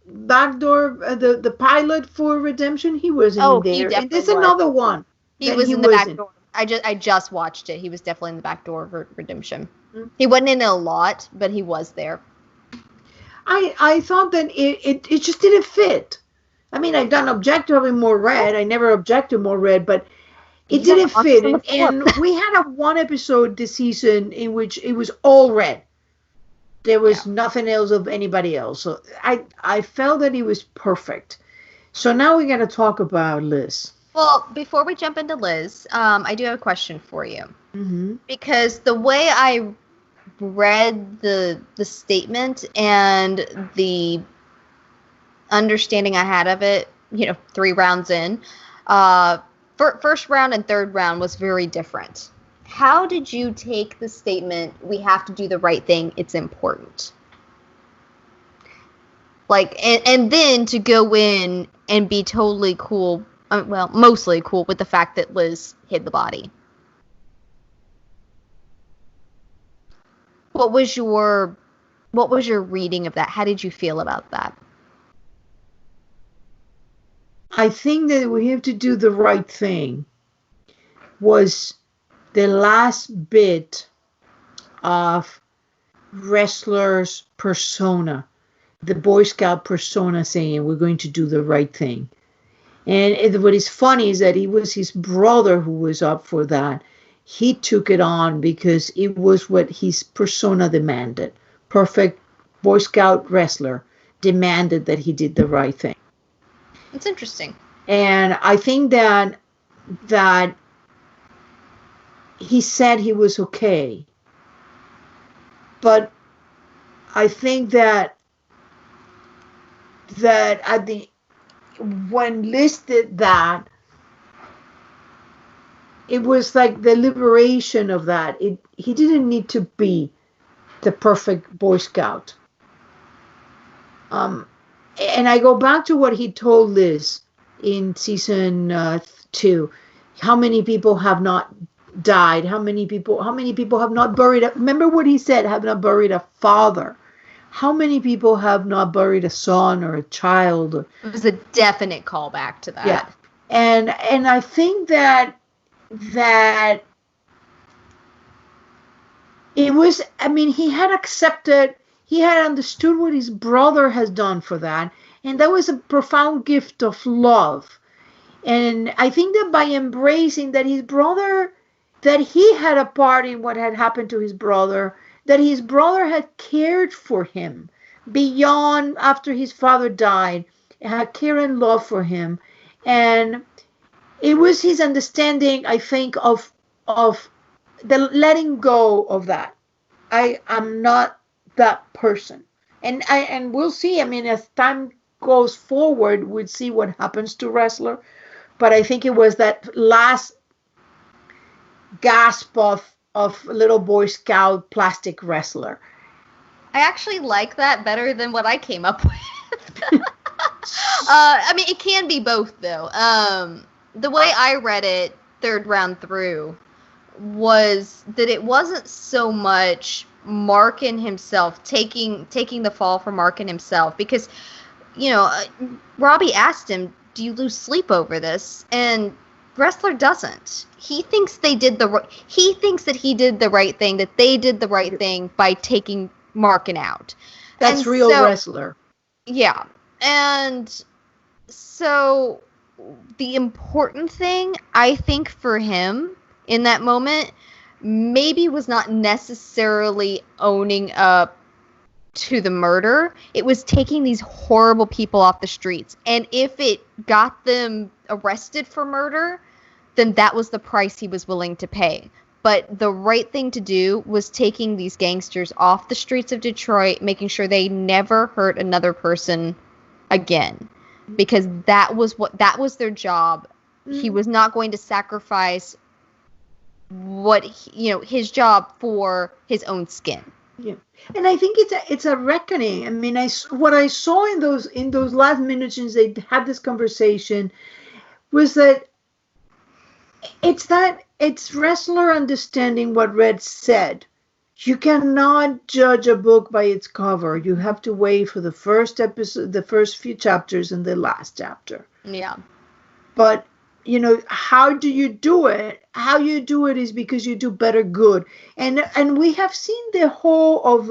backdoor, the pilot for Redemption, he wasn't there. And there's another one. He was in the back door. I just watched it. He was definitely in the back door for Redemption. He wasn't in it a lot, but he was there. I thought that it just didn't fit. I mean, I don't object to having more Red. I never object to more Red, but it didn't fit. And we had one episode this season in which it was all Red. There was nothing else of anybody else. So I felt that it was perfect. So now we're going to talk about Liz. Well, before we jump into Liz, I do have a question for you. Mm-hmm. Because the way I read the statement and the understanding I had of it, 3 rounds in, first round and third round was very different. How did you take the statement, we have to do the right thing, it's important? Like, and then to go in and be totally cool, mostly cool with the fact that Liz hid the body. What was your reading of that? How did you feel about that? I think that we have to do the right thing was the last bit of Ressler's persona, the Boy Scout persona saying we're going to do the right thing. And what is funny is that it was his brother who was up for that. He took it on because it was what his persona demanded. Perfect Boy Scout Ressler demanded that he did the right thing. It's interesting. And I think that he said he was okay. But I think that when Liz did that, it was like the liberation of that. He didn't need to be the perfect Boy Scout. And I go back to what he told Liz in season 2. How many people have not died? How many people have not buried? Remember what he said? Have not buried a father. How many people have not buried a son or a child? It was a definite callback to that. Yeah, and I think that it was. I mean, he had accepted. He had understood what his brother has done for that, and that was a profound gift of love. And I think that by embracing that his brother, that he had a part in what had happened to his brother, that his brother had cared for him beyond after his father died, had care and love for him. And it was his understanding, I think, of the letting go of that. I am not that person. And we'll see. I mean, as time goes forward, we'll see what happens to Wrestler. But I think it was that last gasp of little Boy Scout plastic wrestler. I actually like that better than what I came up with. I mean, it can be both, though. The way I read it, third round through, was that it wasn't so much Markin himself taking the fall for Markin himself, because, you know, Robbie asked him, "Do you lose sleep over this?" And Wrestler doesn't. He thinks they did he thinks that he did the right thing, that they did the right thing by taking Markin out. That's And real so, wrestler. Yeah. And so the important thing, I think, for him in that moment maybe was not necessarily owning up to the murder. It was taking these horrible people off the streets. And if it got them arrested for murder, then that was the price he was willing to pay. But the right thing to do was taking these gangsters off the streets of Detroit, making sure they never hurt another person again, because that was their job. He was not going to sacrifice his job for his own skin. Yeah, and I think it's a reckoning. I mean, what I saw in those last minutes since they had this conversation was that it's Wrestler understanding what Red said. You cannot judge a book by its cover. You have to wait for the first episode, the first few chapters, and the last chapter. Yeah. But, how do you do it? How you do it is because you do better good. And we have seen the whole of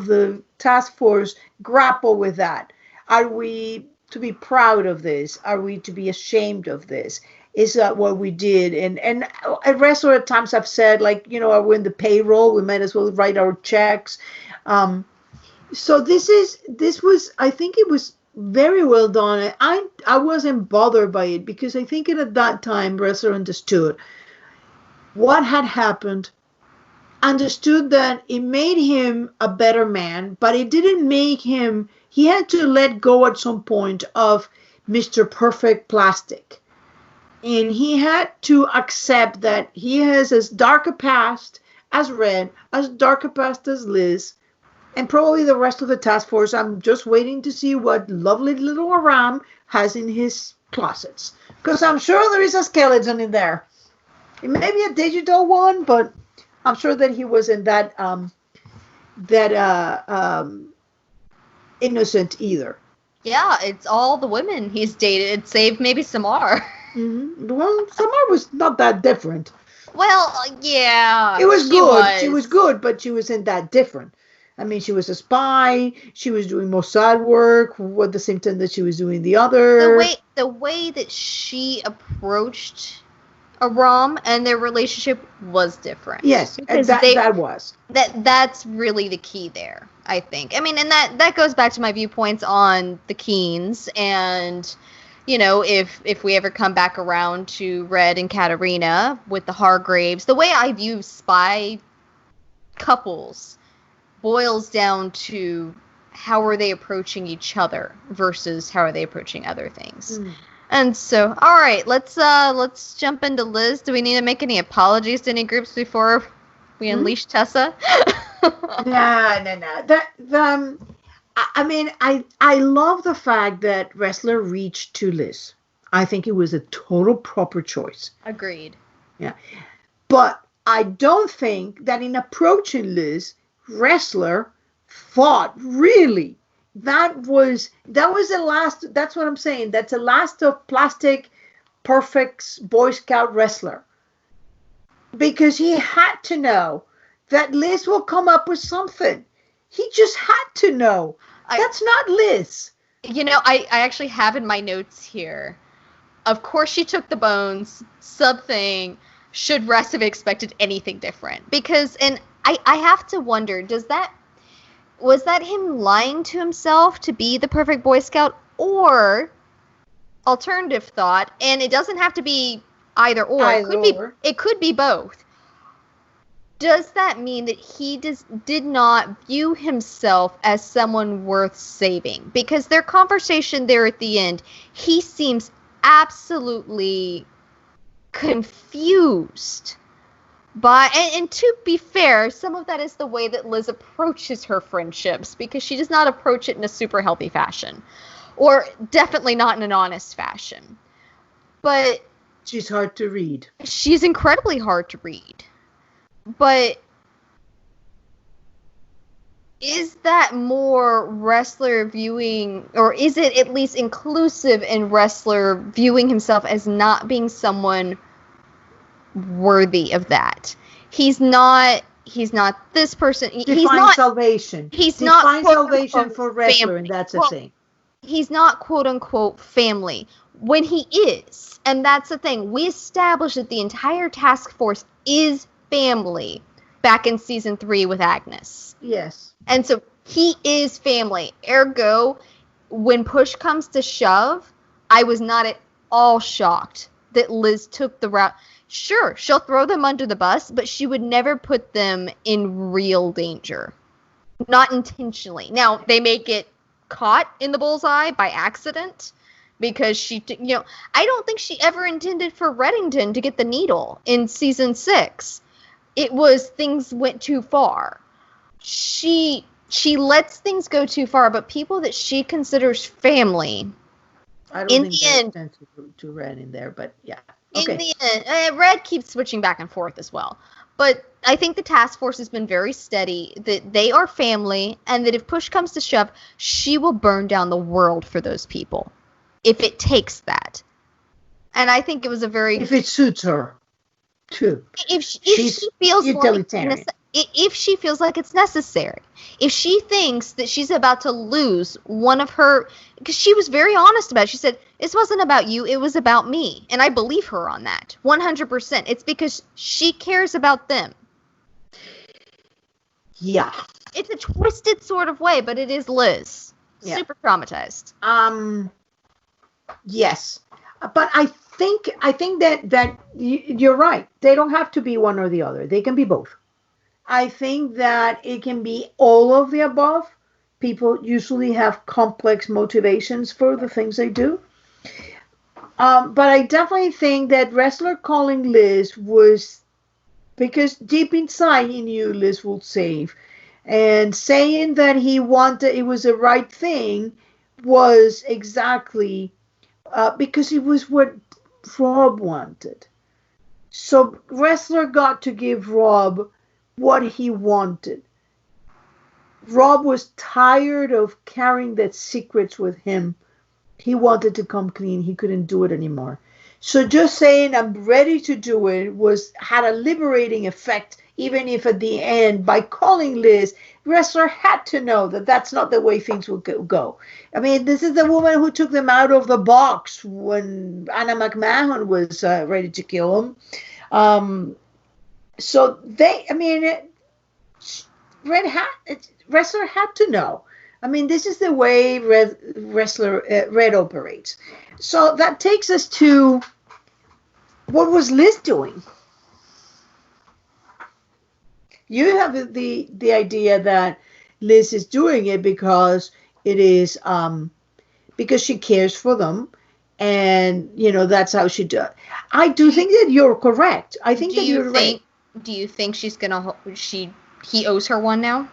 the task force grapple with that. Are we to be proud of this? Are we to be ashamed of this? Is that what we did? And Wrestler at times have said, like, are we in the payroll? We might as well write our checks. So this was, I think it was very well done. I wasn't bothered by it because I think at that time Wrestler understood what had happened, understood that it made him a better man, but it didn't make him, he had to let go at some point of Mr. Perfect Plastic. And he had to accept that he has as dark a past as Red, as dark a past as Liz, and probably the rest of the task force. I'm just waiting to see what lovely little Aram has in his closets. Because I'm sure there is a skeleton in there. It may be a digital one, but I'm sure that he wasn't that innocent either. Yeah, it's all the women he's dated, save maybe Samar. Mm-hmm. Well, Samar was not that different. Well, yeah. It was good. She was good, but she wasn't that different. I mean, she was a spy. She was doing Mossad work at the same time that she was doing the other. The way that she approached Aram and their relationship was different. Yes, that was. That's really the key there, I think. I mean, and that goes back to my viewpoints on the Keens, and if we ever come back around to Red and Katarina with the Hargraves, the way I view spy couples boils down to how are they approaching each other versus how are they approaching other things. And so, all right, let's jump into Liz. Do we need to make any apologies to any groups before we unleash Tessa? No. I mean, I love the fact that Wrestler reached to Liz. I think it was a total proper choice. Agreed. Yeah. But I don't think that in approaching Liz, Wrestler thought really that was the last. That's what I'm saying. That's the last of Plastic Perfect's Boy Scout Wrestler. Because he had to know that Liz will come up with something. He just had to know. That's not Liz. I actually have in my notes here, of course she took the bones, something. Should Rest have expected anything different? Because, and I have to wonder, was that him lying to himself to be the perfect Boy Scout, or alternative thought, and it doesn't have to be either or, it could be both. Does that mean that he did not view himself as someone worth saving? Because their conversation there at the end, he seems absolutely confused by, and to be fair, some of that is the way that Liz approaches her friendships, because she does not approach it in a super healthy fashion, or definitely not in an honest fashion. But she's hard to read. She's incredibly hard to read. But is that more Ressler viewing, or is it at least inclusive in Ressler viewing himself as not being someone worthy of that? He's not this person. He's not salvation. He's not salvation for Ressler, and that's the thing. He's not quote unquote family when he is, and that's the thing. We established that the entire task force is family back in season 3 with Agnes. Yes. And so he is family. Ergo, when push comes to shove, I was not at all shocked that Liz took the route. Sure, she'll throw them under the bus, but she would never put them in real danger. Not intentionally. Now, they may get caught in the bullseye by accident, because she, I don't think she ever intended for Reddington to get the needle in season 6. It was things went too far. She lets things go too far, but people that she considers family, I don't think there's to Red in there, but yeah. Okay. In the end, Red keeps switching back and forth as well. But I think the task force has been very steady, that they are family, and that if push comes to shove, she will burn down the world for those people, if it takes that. And I think it was a very... If it suits her, too. If she feels utilitarian. If she feels like it's necessary. If she thinks that she's about to lose one of her... Because she was very honest about it. She said, this wasn't about you, it was about me. And I believe her on that. 100%. It's because she cares about them. Yeah. It's a twisted sort of way, but it is Liz. Yeah. Super traumatized. Yes. But I think that you're right. They don't have to be one or the other. They can be both. I think that it can be all of the above. People usually have complex motivations for the things they do. But I definitely think that Ressler calling Liz was because deep inside he knew Liz would save. And saying that he wanted it was the right thing was exactly because it was what Rob wanted. So Ressler got to give Rob what he wanted. Rob was tired of carrying that secrets with him. He wanted to come clean. He couldn't do it anymore. So just saying I'm ready to do it had a liberating effect, even if at the end, by calling Liz, Ressler had to know that that's not the way things would go. I mean, this is the woman who took them out of the box when Anna McMahon was ready to kill him. So Ressler had to know. I mean, this is the way Red operates. So that takes us to what was Liz doing? You have the idea that Liz is doing it because it is because she cares for them, and that's how she does. I do think that you're correct. I think that you're right. Do you think she's gonna he owes her one now?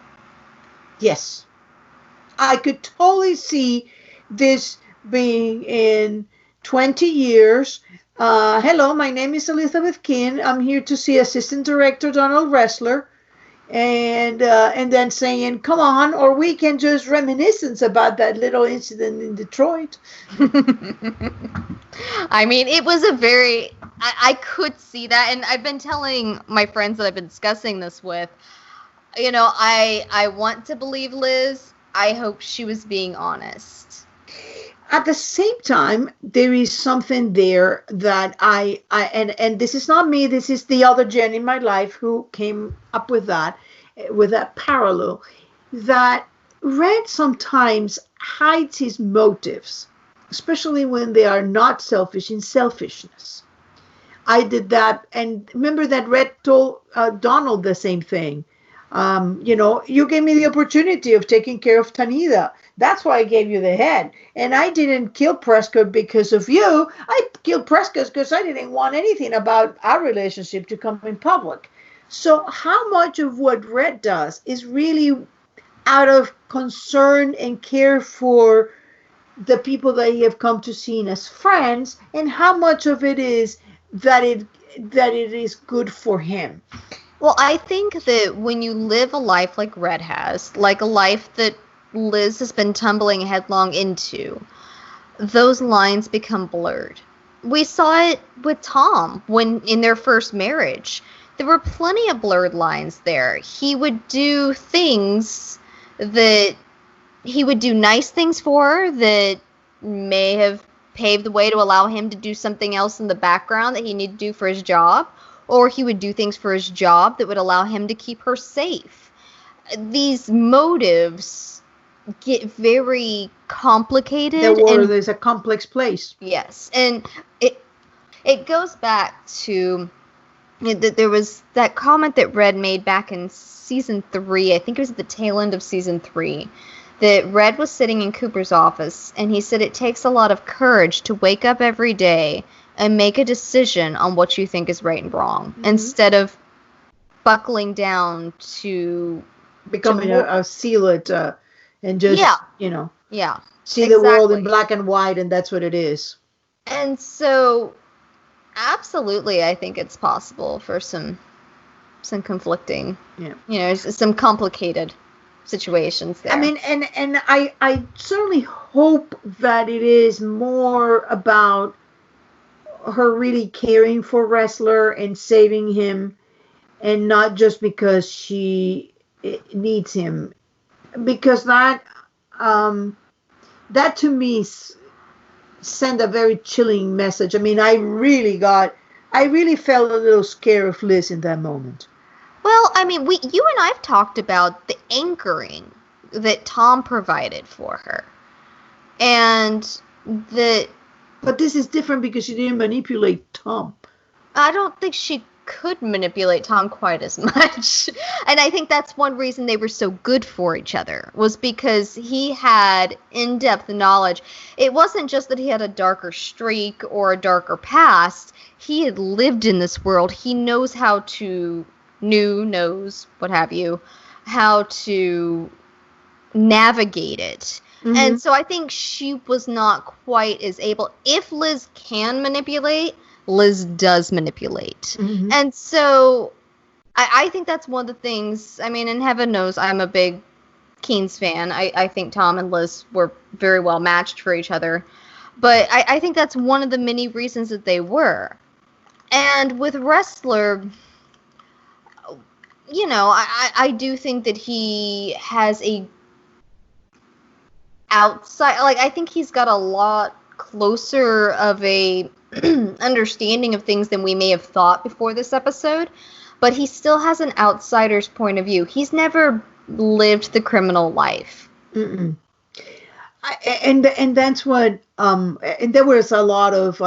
Yes. I could totally see this being in 20 years. Hello, my name is Elizabeth King. I'm here to see Assistant Director Donald Ressler. And then saying, come on, or we can just reminiscence about that little incident in Detroit. I mean, it was I could see that. And I've been telling my friends that I've been discussing this with, I want to believe Liz. I hope she was being honest. at the same time, there is something there that and this is not me, this is the other Jen in my life who came up with that parallel, that Red sometimes hides his motives, especially when they are not selfish, in selfishness. I did that, and remember that Red told Donald the same thing. You gave me the opportunity of taking care of Tanida. That's why I gave you the head. And I didn't kill Prescott because of you. I killed Prescott because I didn't want anything about our relationship to come in public. So how much of what Red does is really out of concern and care for the people that he have come to see as friends, and how much of it is that it is good for him? Well, I think that when you live a life like Red has, like a life that Liz has been tumbling headlong into, those lines become blurred. We saw it with Tom when in their first marriage. There were plenty of blurred lines there. He would do things that he would do nice things for her that may have paved the way to allow him to do something else in the background that he needed to do for his job. Or he would do things for his job that would allow him to keep her safe. These motives get very complicated. The world is a complex place. Yes, and it goes back to there was that comment that Red made back in season 3. I think it was at the tail end of season 3. That Red was sitting in Cooper's office, and he said it takes a lot of courage to wake up every day and make a decision on what you think is right and wrong, instead of buckling down to becoming a zealot and just, see the world in black and white, and that's what it is. And so, absolutely, I think it's possible for some conflicting, some complicated situations there. I mean, and I certainly hope that it is more about her really caring for Ressler and saving him, and not just because she needs him, because that to me sent a very chilling message. I mean, I really felt a little scared of Liz in that moment. Well, I mean, you and I've talked about the anchoring that Tom provided for her, and that. But this is different because she didn't manipulate Tom. I don't think she could manipulate Tom quite as much. And I think that's one reason they were so good for each other, was because he had in-depth knowledge. It wasn't just that he had a darker streak or a darker past. He had lived in this world. He knows how to, what have you, how to navigate it. Mm-hmm. And so I think she was not quite as able. If Liz can manipulate, Liz does manipulate. Mm-hmm. And so I think that's one of the things, I mean, and heaven knows I'm a big Keen's fan. I think Tom and Liz were very well matched for each other. But I think that's one of the many reasons that they were. And with Ressler, I do think that he has a outside, I think he's got a lot closer of a understanding of things than we may have thought before this episode, but he still has an outsider's point of view. He's never lived the criminal life. And that's what and there was a lot of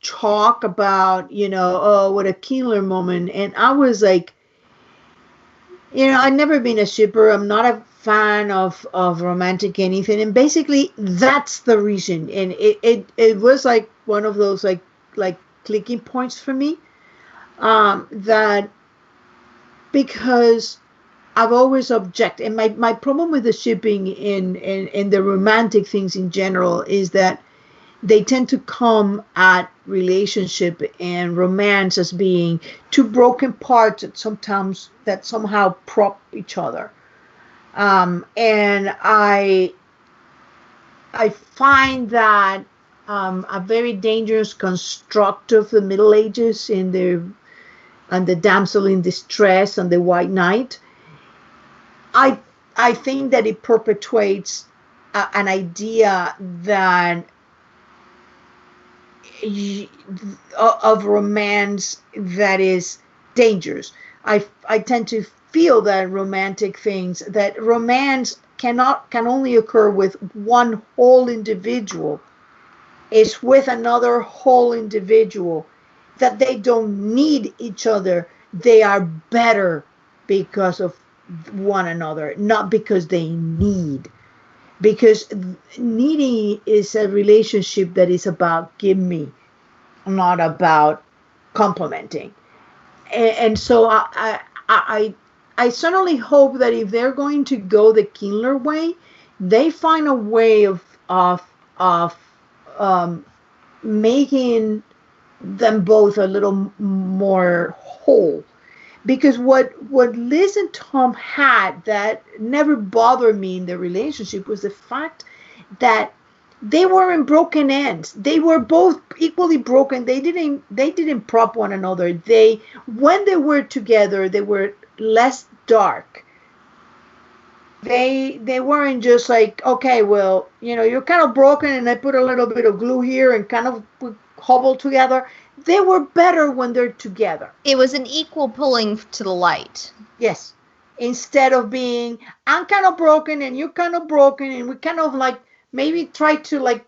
talk about what a killer moment, and I was like, I've never been a shipper. I'm not a fan of romantic anything, and basically that's the reason. And it was like one of those like clicking points for me, that because I've always objected, and my problem with the shipping in the romantic things in general is that they tend to come at relationship and romance as being two broken parts that somehow prop each other. And I find that a very dangerous construct of the Middle Ages and the damsel in distress and the white knight. I think that it perpetuates an idea that of romance that is dangerous. I tend to feel that romance can only occur with one whole individual. Is with another whole individual, that they don't need each other. They are better because of one another, not because they need. Because needing is a relationship that is about give me, not about complimenting. And so I certainly hope that if they're going to go the Kindler way, they find a way of making them both a little more whole. Because what Liz and Tom had that never bothered me in their relationship was the fact that they were in broken ends. They were both equally broken. They didn't prop one another. When they were together, they were less dark. They weren't just like, okay, well, you're kind of broken and I put a little bit of glue here and kind of hobble together. They were better when they're together. It was an equal pulling to the light. Yes. Instead of being, I'm kind of broken and you're kind of broken and we kind of like maybe try to like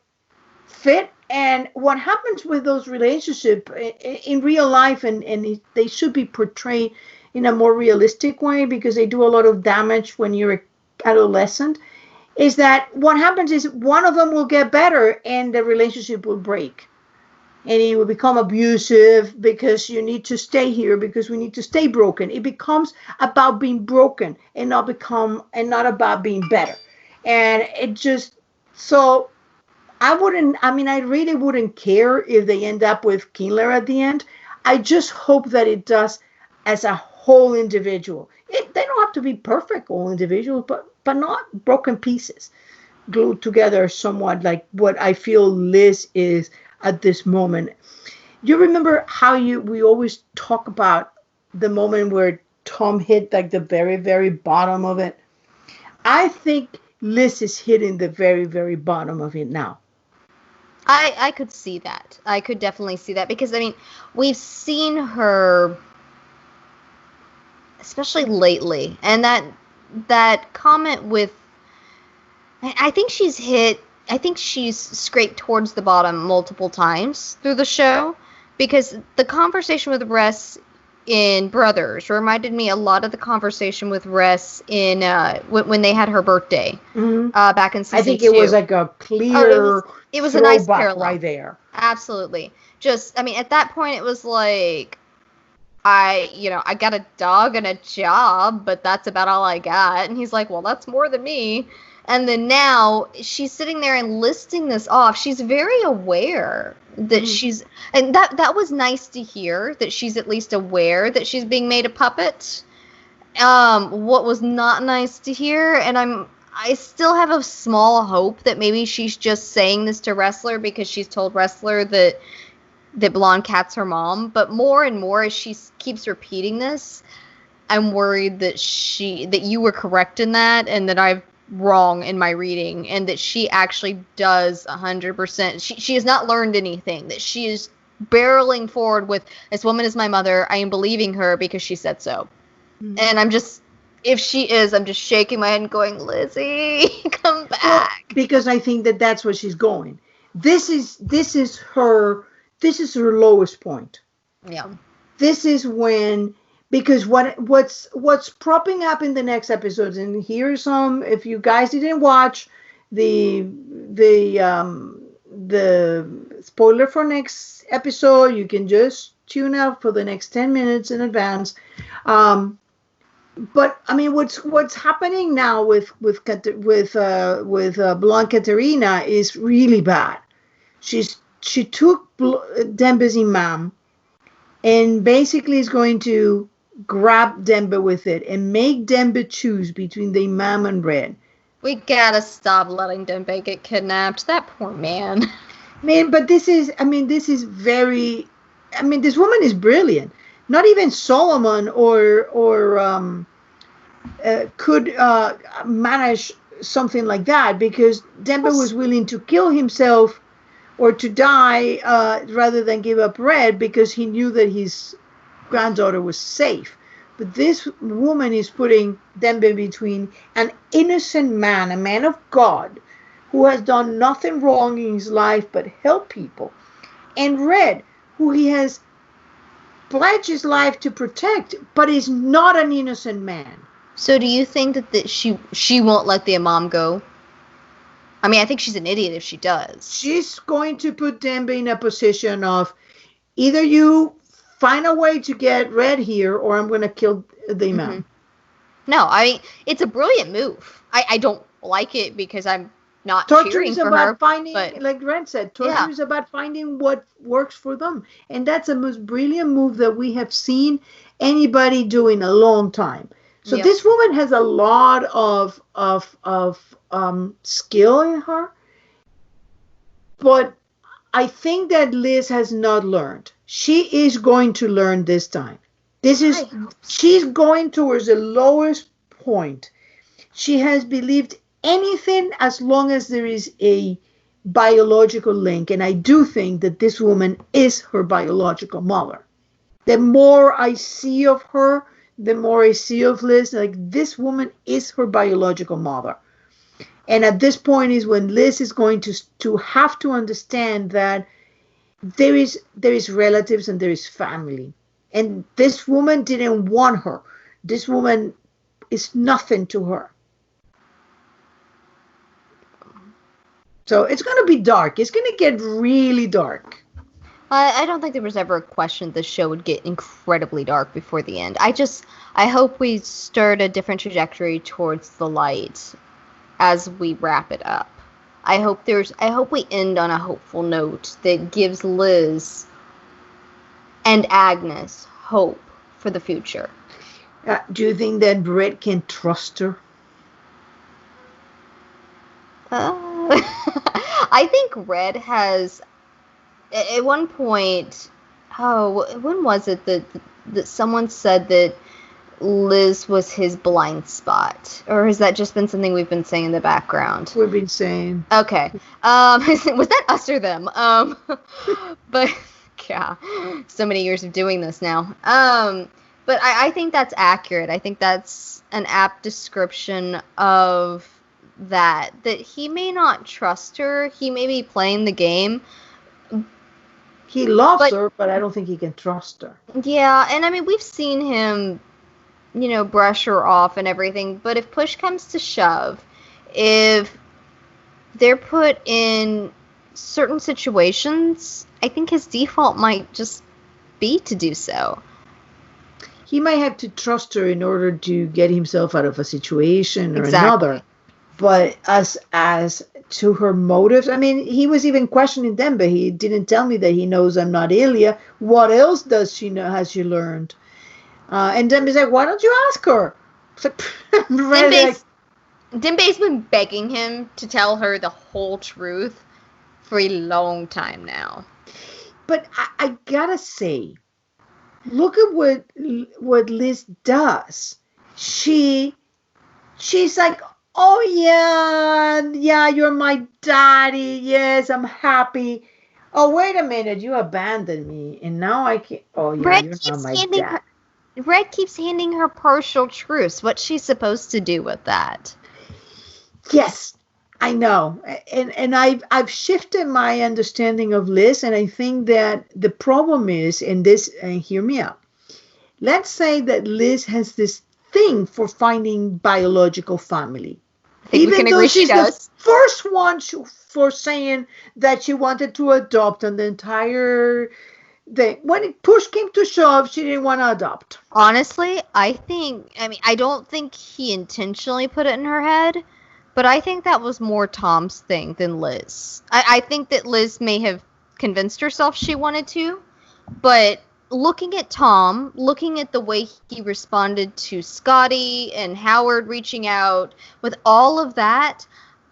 fit. And what happens with those relationships in real life, and they should be portrayed in a more realistic way because they do a lot of damage when you're an adolescent, is that what happens is one of them will get better and the relationship will break. And it will become abusive because you need to stay here because we need to stay broken. It becomes about being broken and not about being better. And it just, so I really wouldn't care if they end up with Kindler at the end. I just hope that it does as a whole individual. They don't have to be perfect whole individuals, but not broken pieces glued together somewhat like what I feel Liz is at this moment. You remember how we always talk about the moment where Tom hit like the very, very bottom of it? I think Liz is hitting the very, very bottom of it now. I could see that. I could definitely see that because, we've seen her, especially lately, and that comment with, I think she's scraped towards the bottom multiple times through the show because the conversation with Ress in Brothers reminded me a lot of the conversation with Ress in when they had her birthday back in season 2. I think it was like a clear it was a nice parallel right there. Absolutely. Just, at that point it was like, I got a dog and a job, but that's about all I got. And he's like, well, that's more than me. And then now she's sitting there and listing this off. She's very aware that she's, and that was nice to hear, that she's at least aware that she's being made a puppet. What was not nice to hear, and I still have a small hope that maybe she's just saying this to Ressler because she's told Ressler that Blonde Cat's her mom. But more and more as she keeps repeating this, I'm worried that you were correct in that, and that I've wrong in my reading, and that she actually does 100%. She has not learned anything, that she is barreling forward with, this woman is my mother, I am believing her because she said so. And if she is, I'm just shaking my head and going, Lizzie, come back. Well, because I think that's where she's going. This is her lowest point. Yeah. This is when, because what's propping up in the next episodes, and here's some, if you guys didn't watch the spoiler for next episode, you can just tune out for the next 10 minutes in advance. But what's happening now with Blonde Katerina is really bad. She took Dembe's imam and basically is going to grab Dembe with it and make Dembe choose between the imam and Red. We gotta stop letting Dembe get kidnapped. That poor man. Man, but this very, this woman is brilliant. Not even Solomon could manage something like that, because Dembe was willing to kill himself or to die rather than give up Red, because he knew that his granddaughter was safe. But this woman is putting Dembe between an innocent man, a man of God, who has done nothing wrong in his life but help people, and Red, who he has pledged his life to protect, but is not an innocent man. So do you think that she won't let the Imam go? I mean, I think she's an idiot if she does. She's going to put Dembe in a position of, either you find a way to get Red here, or I'm going to kill the Imam. Mm-hmm. No, I mean, it's a brilliant move. I don't like it because I'm not cheering for her. Finding, but, like Red said, torture is about finding what works for them. And that's the most brilliant move that we have seen anybody do in a long time. So this woman has a lot of skill in her. But I think that Liz has not learned. She is going to learn this time. She's going towards the lowest point. She has believed anything as long as there is a biological link. And I do think that this woman is her biological mother. The more I see of her, the more I see of Liz, like, this woman is her biological mother. And at this point is when Liz is going to have to understand that there is relatives and there is family. And this woman didn't want her. This woman is nothing to her. So it's going to be dark. It's going to get really dark. I don't think there was ever a question the show would get incredibly dark before the end. I hope we start a different trajectory towards the light as we wrap it up. I hope we end on a hopeful note that gives Liz and Agnes hope for the future. Do you think that Brett can trust her? I think Red has, at one point, when was it that someone said that Liz was his blind spot? Or has that just been something we've been saying in the background? We've been saying. Okay. Was that us or them? But, yeah, so many years of doing this now. But I think that's accurate. I think that's an apt description of that he may not trust her. He may be playing the game. He loves her, but I don't think he can trust her. Yeah, and I mean, we've seen him, brush her off and everything, but if push comes to shove, if they're put in certain situations, I think his default might just be to do so. He might have to trust her in order to get himself out of a situation or another. But as to her motives, I mean, he was even questioning them, but he didn't tell me that he knows I'm not Ilya. What else does she know? Has she learned? And Dembe's like, why don't you ask her? It's like, Dembe's been begging him to tell her the whole truth for a long time now. But I gotta say, look at what Liz does. She's like, oh yeah, you're my daddy. Yes, I'm happy. Oh, wait a minute, you abandoned me, and now I can't. Oh yeah, you're not my dad. Red keeps handing her partial truths. What's she supposed to do with that? Yes, I know, and I've shifted my understanding of Liz, and I think that the problem is in this. And hear me out. Let's say that Liz has this thing for finding biological family. Even though she's the first one for saying that she wanted to adopt, and the entire thing, when push came to shove, she didn't want to adopt. Honestly, I don't think he intentionally put it in her head, but I think that was more Tom's thing than Liz. I think that Liz may have convinced herself she wanted to, but looking at Tom, looking at the way he responded to Scotty and Howard reaching out, with all of that,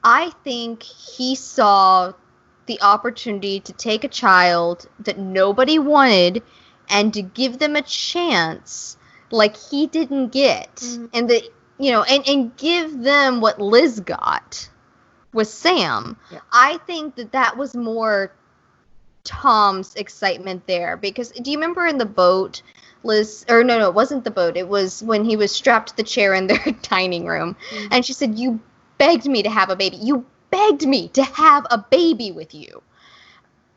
I think he saw the opportunity to take a child that nobody wanted and to give them a chance like he didn't get. Mm-hmm. And that, and give them what Liz got with Sam. Yeah. I think that was more Tom's excitement there, because do you remember in the boat, Liz, or no, it wasn't the boat, it was when he was strapped to the chair in their dining room, and she said, "You begged me to have a baby. You begged me to have a baby with you."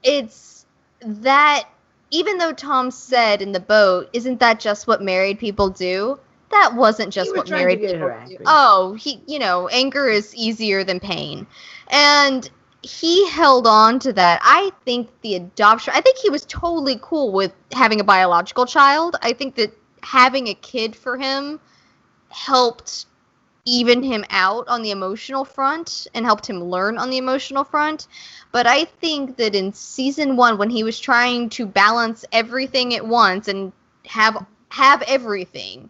It's that, even though Tom said in the boat, "Isn't that just what married people do?" That wasn't just what married people do. Oh, anger is easier than pain. And he held on to that. I think I think he was totally cool with having a biological child. I think that having a kid for him helped even him out on the emotional front and helped him learn on the emotional front. But I think that in season 1, when he was trying to balance everything at once and have everything,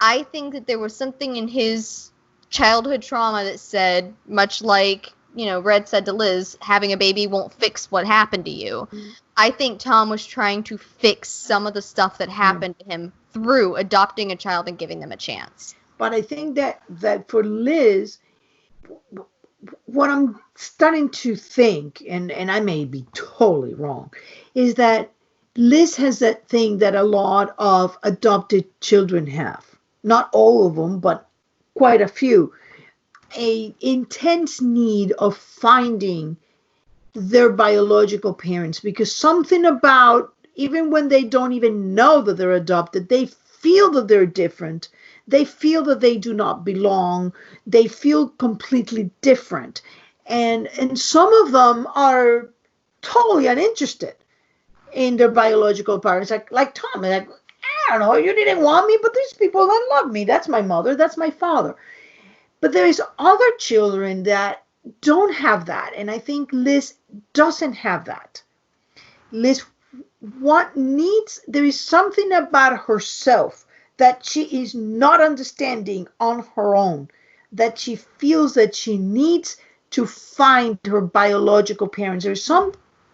I think that there was something in his childhood trauma that said, much like, Red said to Liz, having a baby won't fix what happened to you. Mm-hmm. I think Tom was trying to fix some of the stuff that happened to him through adopting a child and giving them a chance. But I think that for Liz, what I'm starting to think, and I may be totally wrong, is that Liz has that thing that a lot of adopted children have. Not all of them, but quite a few. A intense need of finding their biological parents, because something about, even when they don't even know that they're adopted, they feel that they're different. They feel that they do not belong. They feel completely different. And some of them are totally uninterested in their biological parents. Like Tom, like, I don't know, you didn't want me, but there's people that love me. That's my mother. That's my father. But there's other children that don't have that. And I think Liz doesn't have that. Liz, there is something about herself that she is not understanding on her own, that she feels that she needs to find her biological parents.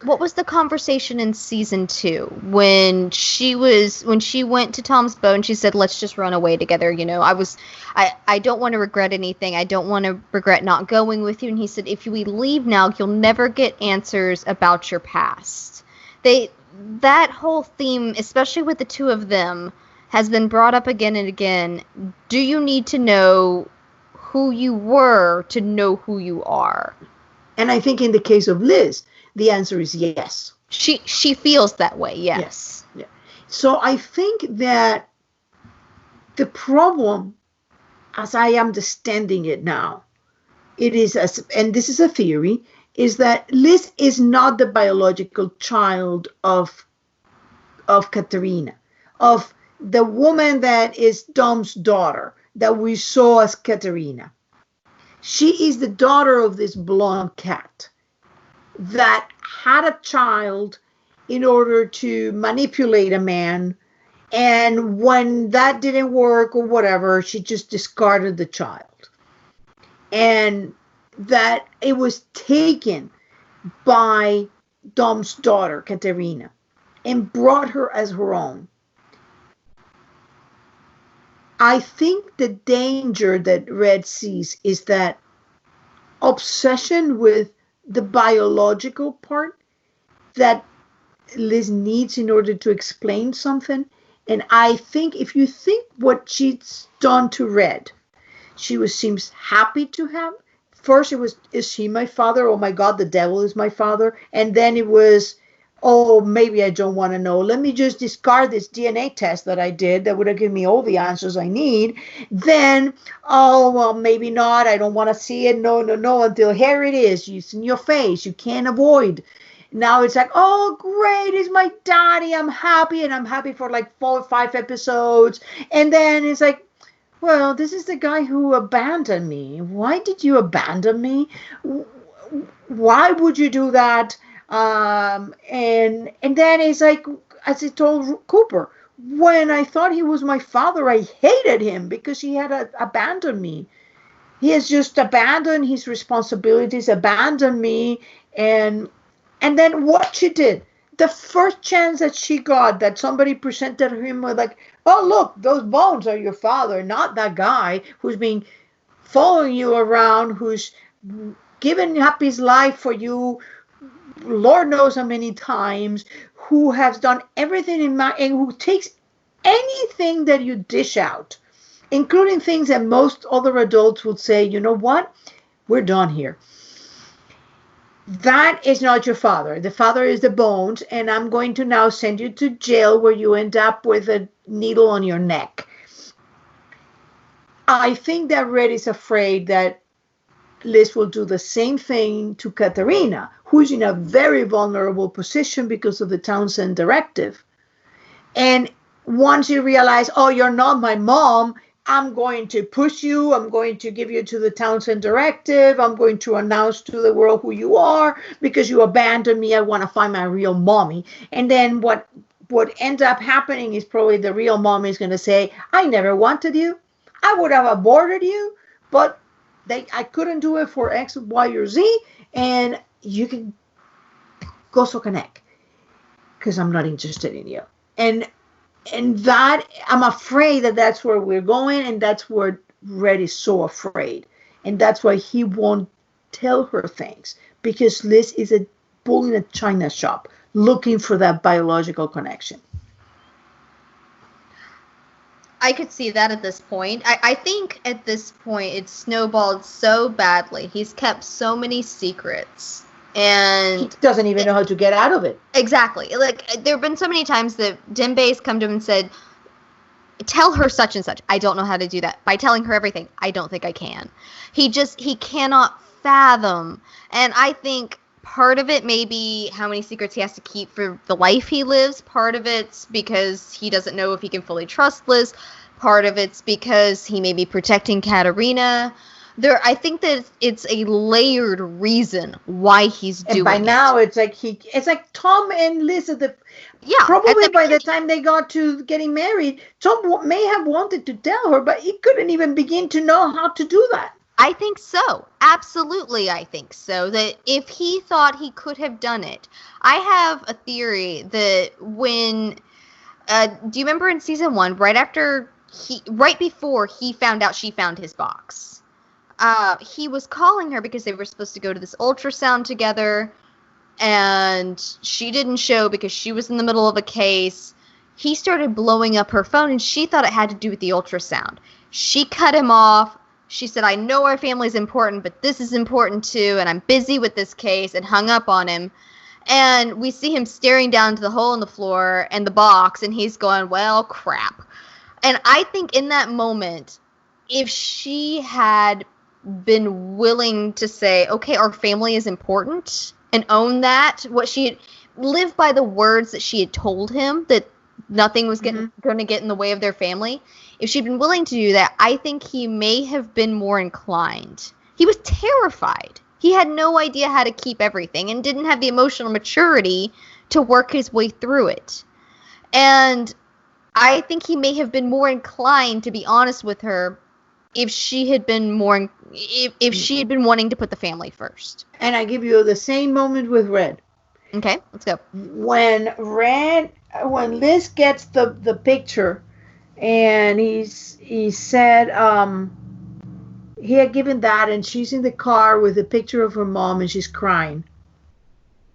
What was the conversation in season 2 when she went to Tom's boat and she said, "Let's just run away together"? I don't want to regret anything. I don't want to regret not going with you. And he said, "If we leave now, you'll never get answers about your past." That whole theme, especially with the two of them, has been brought up again and again. Do you need to know who you were to know who you are? And I think in the case of Liz, the answer is yes. She feels that way, yes. Yeah. So I think that the problem, as I am understanding it now, and this is a theory, is that Liz is not the biological child of Katerina, of the woman that is Dom's daughter that we saw as Katerina. She is the daughter of this blonde cat that had a child in order to manipulate a man, and when that didn't work or whatever, she just discarded the child, and that it was taken by Dom's daughter, Katerina, and brought her as her own. I think the danger that Red sees is that obsession with the biological part that Liz needs in order to explain something. And I think if you think what she's done to Red, she seems happy to have. First it was, is she my father? Oh my God, the devil is my father. And then it was, oh, maybe I don't want to know. Let me just discard this DNA test that I did that would have given me all the answers I need. Then, oh, well, maybe not. I don't want to see it. No, until here it is. It's in your face. You can't avoid. Now it's like, oh, great. It's my daddy. I'm happy. And I'm happy for like 4 or 5 episodes. And then it's like, well, this is the guy who abandoned me. Why did you abandon me? Why would you do that? And then it's like, as I told Cooper, when I thought he was my father, I hated him because he had abandoned me. He has just abandoned his responsibilities, abandoned me, and then what she did, the first chance that she got, that somebody presented him with like, Oh, look, those bones are your father, not that guy who's been following you around, who's given up his life for you, Lord knows how many times, who has done everything and who takes anything that you dish out, including things that most other adults would say, you know what, we're done here. That is not your father. The father is the bones, and I'm going to now send you to jail where you end up with a needle on your neck. I think that Red is afraid that Liz will do the same thing to Katerina, who's in a very vulnerable position because of the Townsend directive. And once you realize, oh, you're not my mom, I'm going to push you, I'm going to give you to the Townsend directive, I'm going to announce to the world who you are because you abandoned me, I want to find my real mommy. And then what ends up happening is probably the real mommy is going to say, I never wanted you, I would have aborted you, but I couldn't do it for X, Y, or Z, and you can go suck a neck because I'm not interested in you. And that, I'm afraid that that's where we're going, and that's where Red is so afraid. And that's why he won't tell her things, because Liz is a bull in a china shop looking for that biological connection. I could see that at this point. I think at this point it's snowballed so badly. He's kept so many secrets. And he doesn't even know how to get out of it. Exactly. Like, there have been so many times that Dembe's come to him and said, tell her such and such. I don't know how to do that. By telling her everything, I don't think I can. He cannot fathom. And I think part of it may be how many secrets he has to keep for the life he lives. Part of it's because he doesn't know if he can fully trust Liz. Part of it's because he may be protecting Katerina. I think that it's a layered reason why he's doing it. And by now, it's like Tom and Liz at the probably by the time they got to getting married, Tom may have wanted to tell her, but he couldn't even begin to know how to do that. I think so. Absolutely, I think so. That if he thought he could have done it, I have a theory that when, do you remember in season 1, right before he found out she found his box? He was calling her because they were supposed to go to this ultrasound together, and she didn't show because she was in the middle of a case. He started blowing up her phone, and she thought it had to do with the ultrasound. She cut him off. She said, I know our family's important, but this is important too, and I'm busy with this case, and hung up on him. And we see him staring down to the hole in the floor and the box, and he's going, well, crap. And I think in that moment, if she had been willing to say, okay, our family is important, and own that, what she had lived by the words that she had told him, that nothing was going to get in the way of their family. If she'd been willing to do that, I think he may have been more inclined. He was terrified. He had no idea how to keep everything and didn't have the emotional maturity to work his way through it. And I think he may have been more inclined to be honest with her if she had been if she had been wanting to put the family first. And I give you the same moment with Red. Okay, let's go. When Liz gets the picture, and he said he had given that, and she's in the car with a picture of her mom, and she's crying.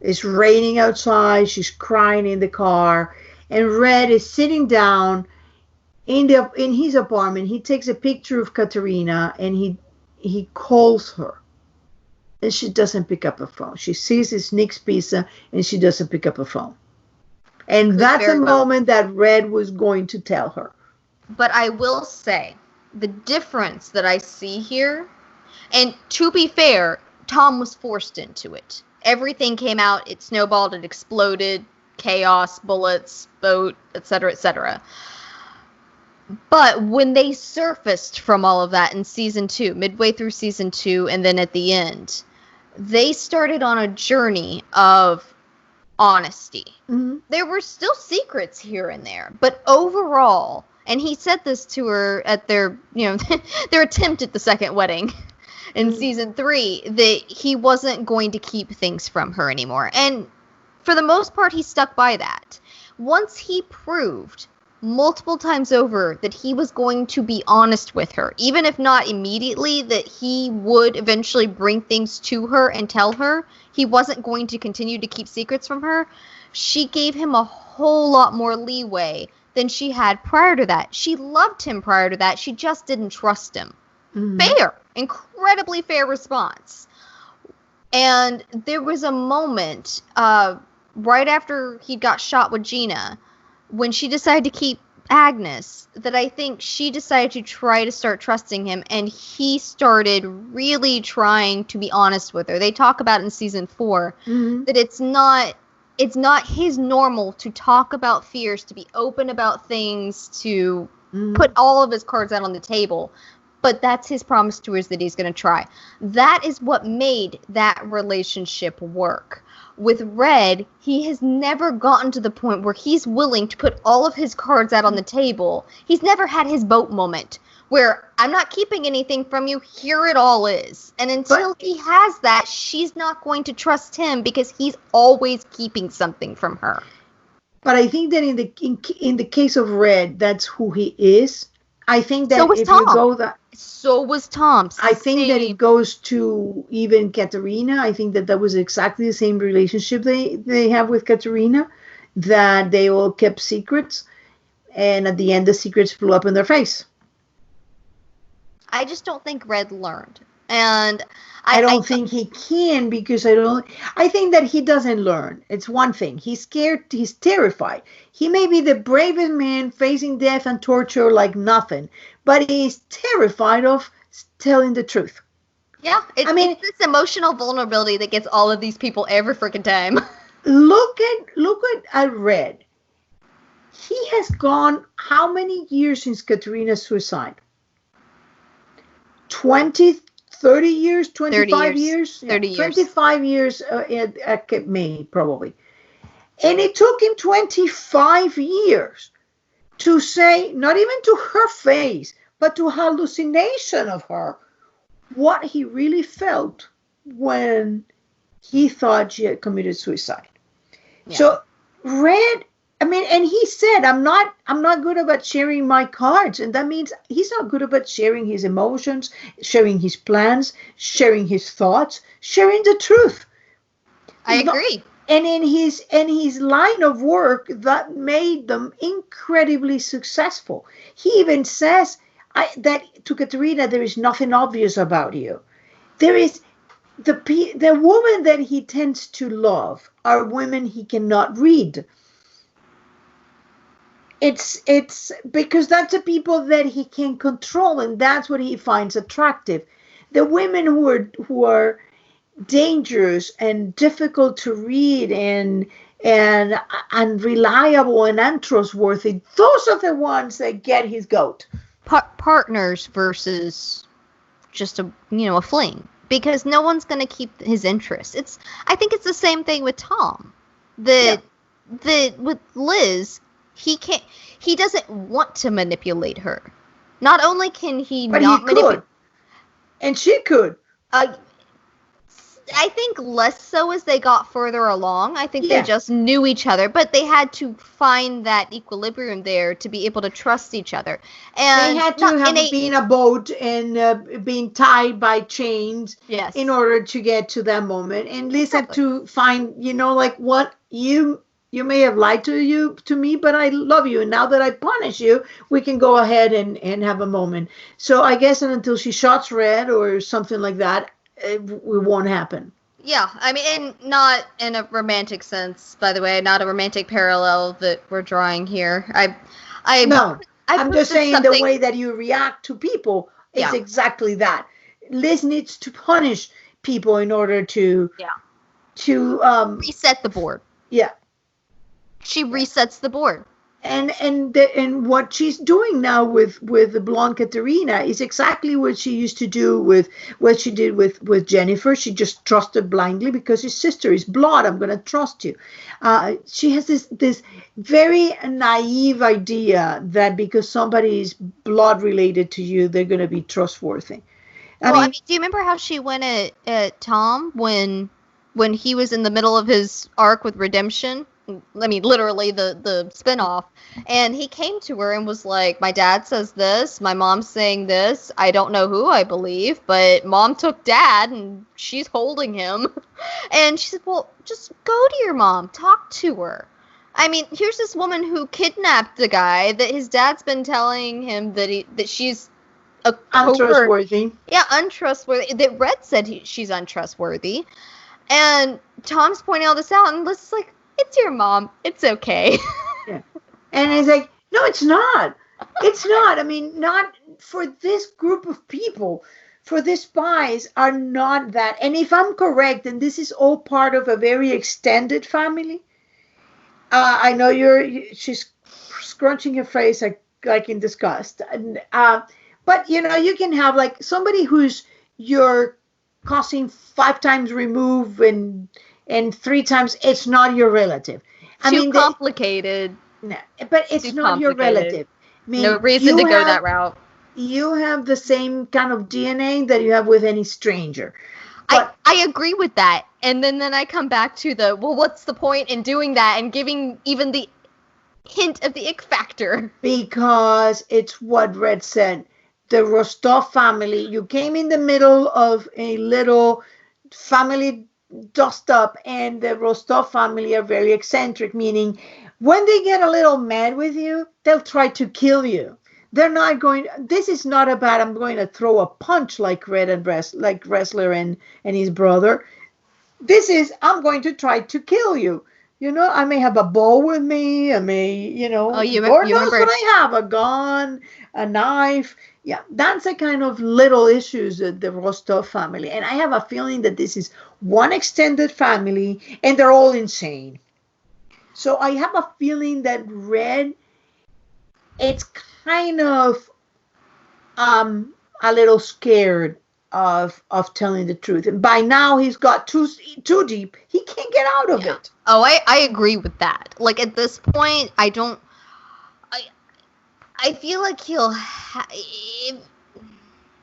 It's raining outside. She's crying in the car, and Red is sitting down in his apartment. He takes a picture of Katerina, and he calls her, and she doesn't pick up the phone. She sees his Nick's pizza, and she doesn't pick up the phone. And that's a moment that Red was going to tell her. But I will say, the difference that I see here, and to be fair, Tom was forced into it. Everything came out, it snowballed, it exploded, chaos, bullets, boat, etc., etc. But when they surfaced from all of that in season 2, midway through season 2, and then at the end, they started on a journey of honesty. Mm-hmm. There were still secrets here and there, but overall, and he said this to her at their attempt at the second wedding in season 3, that he wasn't going to keep things from her anymore. And for the most part, he stuck by that. Once he proved multiple times over that he was going to be honest with her, even if not immediately, that he would eventually bring things to her and tell her. He wasn't going to continue to keep secrets from her. She gave him a whole lot more leeway than she had prior to that. She loved him prior to that. She just didn't trust him. Mm-hmm. Fair. Incredibly fair response. And there was a moment right after he got shot with Gina, when she decided to keep Agnes, that I think she decided to try to start trusting him, and he started really trying to be honest with her. They talk about in season 4 that it's not his normal to talk about fears, to be open about things, to put all of his cards out on the table. But that's his promise to her, is that he's going to try. That is what made that relationship work. With Red, he has never gotten to the point where he's willing to put all of his cards out on the table. He's never had his boat moment where I'm not keeping anything from you, here it all is. And until he has that, she's not going to trust him because he's always keeping something from her. But I think that in the case of Red, that's who he is. I think that if Tom. you go that... So was Tom. I think that it goes to even Katerina. I think that was exactly the same relationship they have with Katerina, that they all kept secrets, and at the end the secrets flew up in their face. I just don't think Red learned. And I don't think he can, because I think that he doesn't learn. It's one thing. He's scared. He's terrified. He may be the bravest man facing death and torture like nothing, but he's terrified of telling the truth. Yeah. It's this emotional vulnerability that gets all of these people every freaking time. Look at Red. He has gone how many years since Katerina's suicide? 30 years, 25 years? 30 years. 25 years at May, probably. And it took him 25 years to say, not even to her face, but to hallucination of her, what he really felt when he thought she had committed suicide. Yeah. So Red, and he said, I'm not good about sharing my cards. And that means he's not good about sharing his emotions, sharing his plans, sharing his thoughts, sharing the truth. I agree. And in his line of work, that made them incredibly successful. He even says that to Katerina, there is nothing obvious about you. There is the woman that he tends to love are women he cannot read. It's because that's the people that he can control, and that's what he finds attractive. The women who are dangerous and difficult to read and unreliable and untrustworthy, those are the ones that get his goat. Partners versus just a fling, because no one's going to keep his interest. I think it's the same thing with Tom. That with Liz, he doesn't want to manipulate her. Not only can he but not manipulate, and she could. I think less so as they got further along. I think they just knew each other, but they had to find that equilibrium there to be able to trust each other. And they had to have been a boat and being tied by chains in order to get to that moment. And Liz had to find, what you may have lied to me, but I love you. And now that I punish you, we can go ahead and have a moment. So I guess until she shots Red or something like that, it won't happen. Yeah, and not in a romantic sense, by the way, not a romantic parallel that we're drawing here. I'm just saying the way that you react to people is exactly that. Liz needs to punish people in order to reset the board. Yeah. She resets the board. And what she's doing now with the blonde Katerina is exactly what she used to do with what she did with Jennifer. She just trusted blindly because his sister is blood. I'm going to trust you. She has this very naive idea that because somebody is blood related to you, they're going to be trustworthy. Do you remember how she went at Tom when he was in the middle of his arc with redemption? I mean, literally the spinoff. And he came to her and was like, my dad says this, my mom's saying this, I don't know who I believe, but mom took dad and she's holding him. And she said, well, just go to your mom, talk to her. I mean, here's this woman who kidnapped the guy that his dad's been telling him that she's a untrustworthy. Yeah, untrustworthy. That Red said she's untrustworthy. And Tom's pointing all this out, and Liz is like, it's your mom. It's okay. Yeah. And he's like, no, it's not. It's not. I mean, not for this group of people. For the spies are not that. And if I'm correct, and this is all part of a very extended family, I know she's scrunching her face like in disgust. But, you can have like somebody who's your cousin 5 times removed and 3 times, it's not your relative. Too complicated. No, but it's not your relative. I mean, no reason to go that route. You have the same kind of DNA that you have with any stranger. But I agree with that. And then I come back to what's the point in doing that and giving even the hint of the ick factor? Because it's what Red said. The Rostov family, you came in the middle of a little family dust up, and the Rostov family are very eccentric, meaning when they get a little mad with you, they'll try to kill you. They're not going, this is not about I'm going to throw a punch like Ressler and his brother. This is, I'm going to try to kill you. I may have a bow with me. I may, Lord knows what I have, a gun, a knife. Yeah, that's the kind of little issues that the Rostov family. And I have a feeling that this is one extended family and they're all insane. So I have a feeling that Red, it's kind of a little scared of telling the truth. And by now he's got too deep. He can't get out of it. Oh, I agree with that. Like at this point, I feel like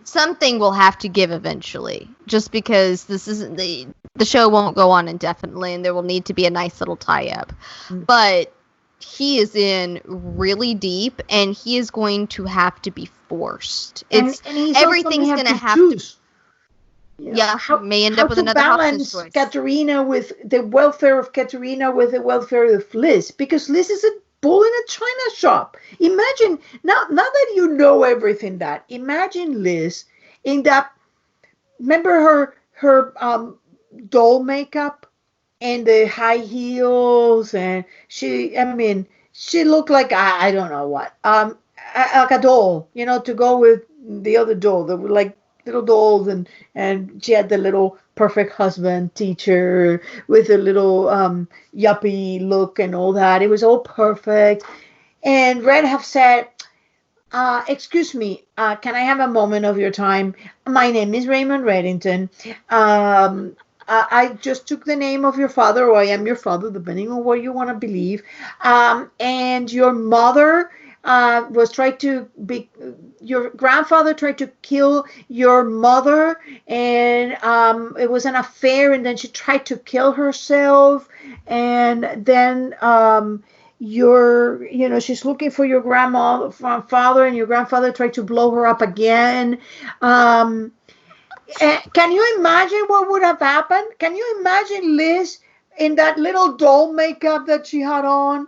something will have to give eventually, just because this isn't the show won't go on indefinitely, and there will need to be a nice little tie-up. But he is in really deep, and he is going to have to be forced. And everything's going to have to. Yeah, may end up with another Hobson's choice. Katerina with the welfare of Katerina with the welfare of Liz, because Liz is a bull in a china shop. Imagine now that you know everything that. Imagine Liz in that. Remember her doll makeup and the high heels, and she looked like I don't know what like a doll, to go with the other doll that were like little dolls, and she had the little perfect husband teacher with a little yuppie look and all that. It was all perfect. And Red have said, excuse me, can I have a moment of your time? My name is Raymond Reddington. I just took the name of your father, or I am your father, depending on what you want to believe. And your mother your grandfather tried to kill your mother, and it was an affair, and then she tried to kill herself, and then she's looking for your father, and your grandfather tried to blow her up again. Can you imagine what would have happened? Can you imagine Liz in that little doll makeup that she had on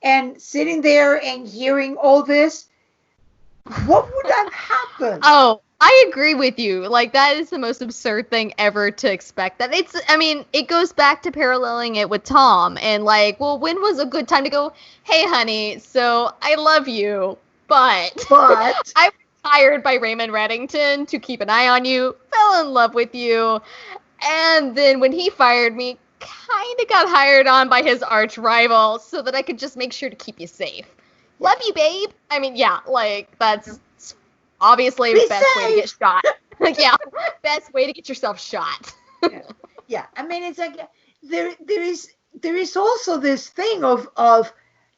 and sitting there and hearing all this? What would have happened? Oh, I agree with you. Like, that is the most absurd thing ever to expect. It goes back to paralleling it with Tom and like, well, when was a good time to go, hey, honey, so I love you, but I was hired by Raymond Reddington to keep an eye on you, fell in love with you, and then when he fired me, kind of got hired on by his arch rival so that I could just make sure to keep you safe. Love you, babe. I mean, yeah, like, that's obviously the best way to get shot. Yeah, best way to get yourself shot. Yeah. I mean, it's like there is also this thing of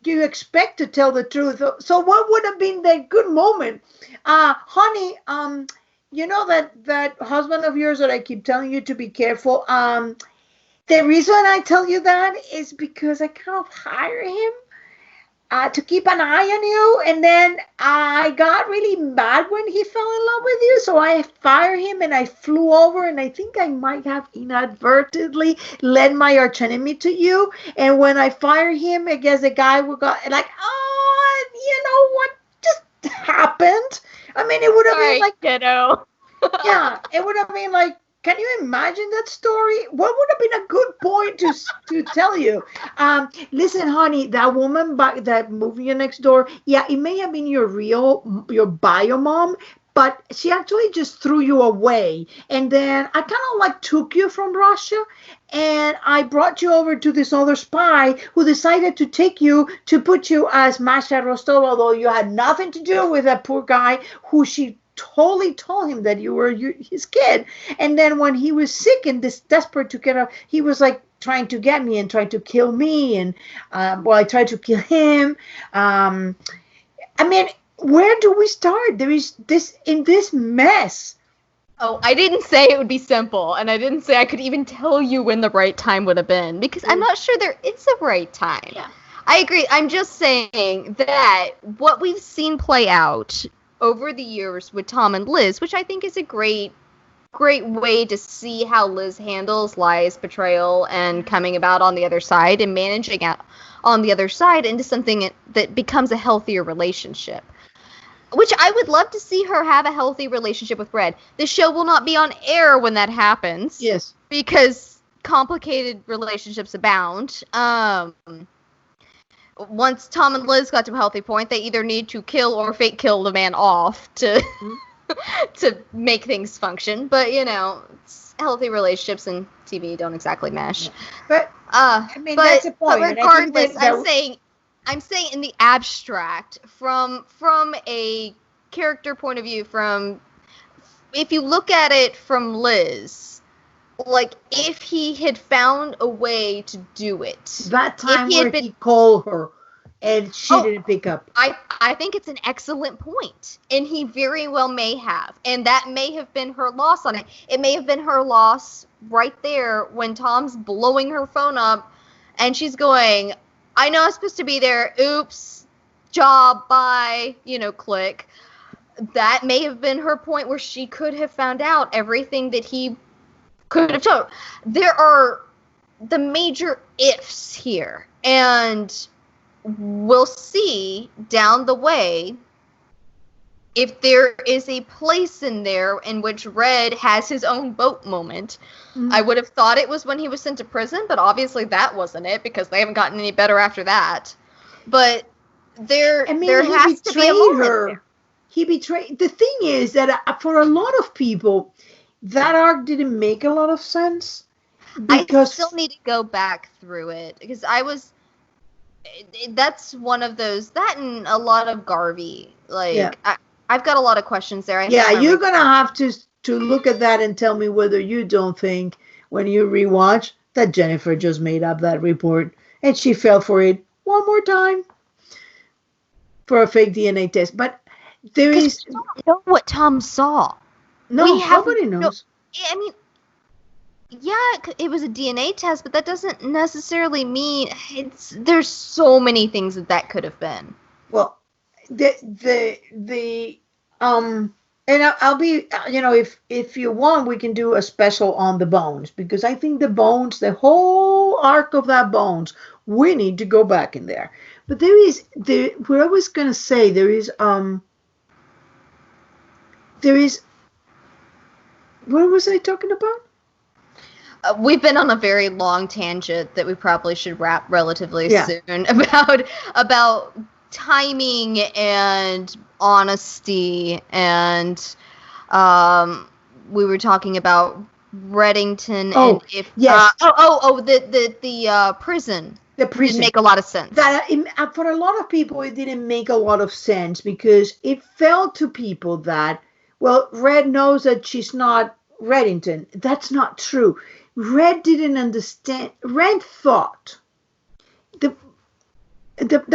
you expect to tell the truth. So what would have been that good moment? Honey, that husband of yours that I keep telling you to be careful, The reason I tell you that is because I kind of hire him to keep an eye on you, and then I got really mad when he fell in love with you, so I fired him and I flew over, and I think I might have inadvertently led my archenemy to you. And when I fired him, I guess the guy would go like, "Oh, you know what just happened?" I mean, it would have been like, kiddo. yeah, it would have been like, can you imagine that story? What would have been a good point to tell you? Listen, honey, that woman back that moving you next door, yeah, it may have been your bio mom, but she actually just threw you away. And then I kind of like took you from Russia, and I brought you over to this other spy who decided to take you to put you as Masha Rostov, although you had nothing to do with that poor guy who she totally told him that you were his kid. And then when he was sick and desperate to get up, he was like trying to get me and trying to kill me. And well, I tried to kill him. I mean, where do we start? There is this mess. Oh, I didn't say it would be simple, and I didn't say I could even tell you when the right time would have been, because I'm not sure there is a right time. Yeah. I agree. I'm just saying that what we've seen play out over the years with Tom and Liz, which I think is a great way to see how Liz handles Lies, betrayal, and coming about on the other side and managing it on the other side into something that becomes a healthier relationship. Which I would love to see her have a healthy relationship with Red. The show will not be on air when that happens. Yes. Because complicated relationships abound. Once Tom and Liz got to a healthy point, they either need to kill or fake kill the man off to to make things function. But, you know, healthy relationships and TV don't exactly mesh. But, I mean, that's the point. But regardless, I'm saying in the abstract, from a character point of view, if you look at it from Liz, like, if he had found a way to do it. That time he called her and she didn't pick up. I think it's an excellent point. And he very well may have. And that may have been her loss on it. It may have been her loss right there when Tom's blowing her phone up and she's going, I know I'm supposed to be there. Oops. Job. Bye. Click. That may have been her point where she could have found out everything that he could have told. There are the major ifs here. And we'll see down the way if there is a place in there in which Red has his own boat moment. Mm-hmm. I would have thought it was when he was sent to prison, but obviously that wasn't it because they haven't gotten any better after that. But there has to be a moment there. He betrayed. The thing is that for a lot of people, that arc didn't make a lot of sense. Because I still need to go back through it because that's one of those, that and a lot of Garvey. Like, yeah. I've got a lot of questions there. You're going to have to look at that and tell me whether you don't think, when you rewatch, that Jennifer just made up that report and she fell for it one more time for a fake DNA test. But there is... We don't know what Tom saw. No, nobody knows. I mean, yeah, it was a DNA test, but that doesn't necessarily mean there's so many things that could have been. Well, and I'll be, if you want, we can do a special on the bones because I think the bones, the whole arc of that bones, we need to go back in there. But what I was gonna say, there is, what was I talking about? We've been on a very long tangent that we probably should wrap relatively soon about timing and honesty, and we were talking about Reddington and if the prison. The prison didn't make a lot of sense. For a lot of people, it didn't make a lot of sense because it felt to people that, well, Red knows that she's not Reddington. That's not true. Red didn't understand. Red thought. The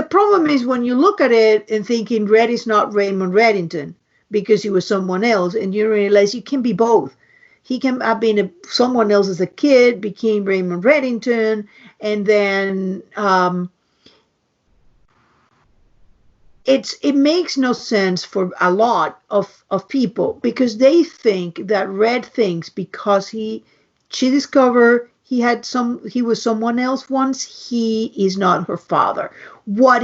problem is when you look at it and thinking Red is not Raymond Reddington because he was someone else, and you realize you can be both. he can have been someone else as a kid, became Raymond Reddington, and then it makes no sense for a lot of people because they think that Red thinks because she discovered he was someone else once, he is not her father. What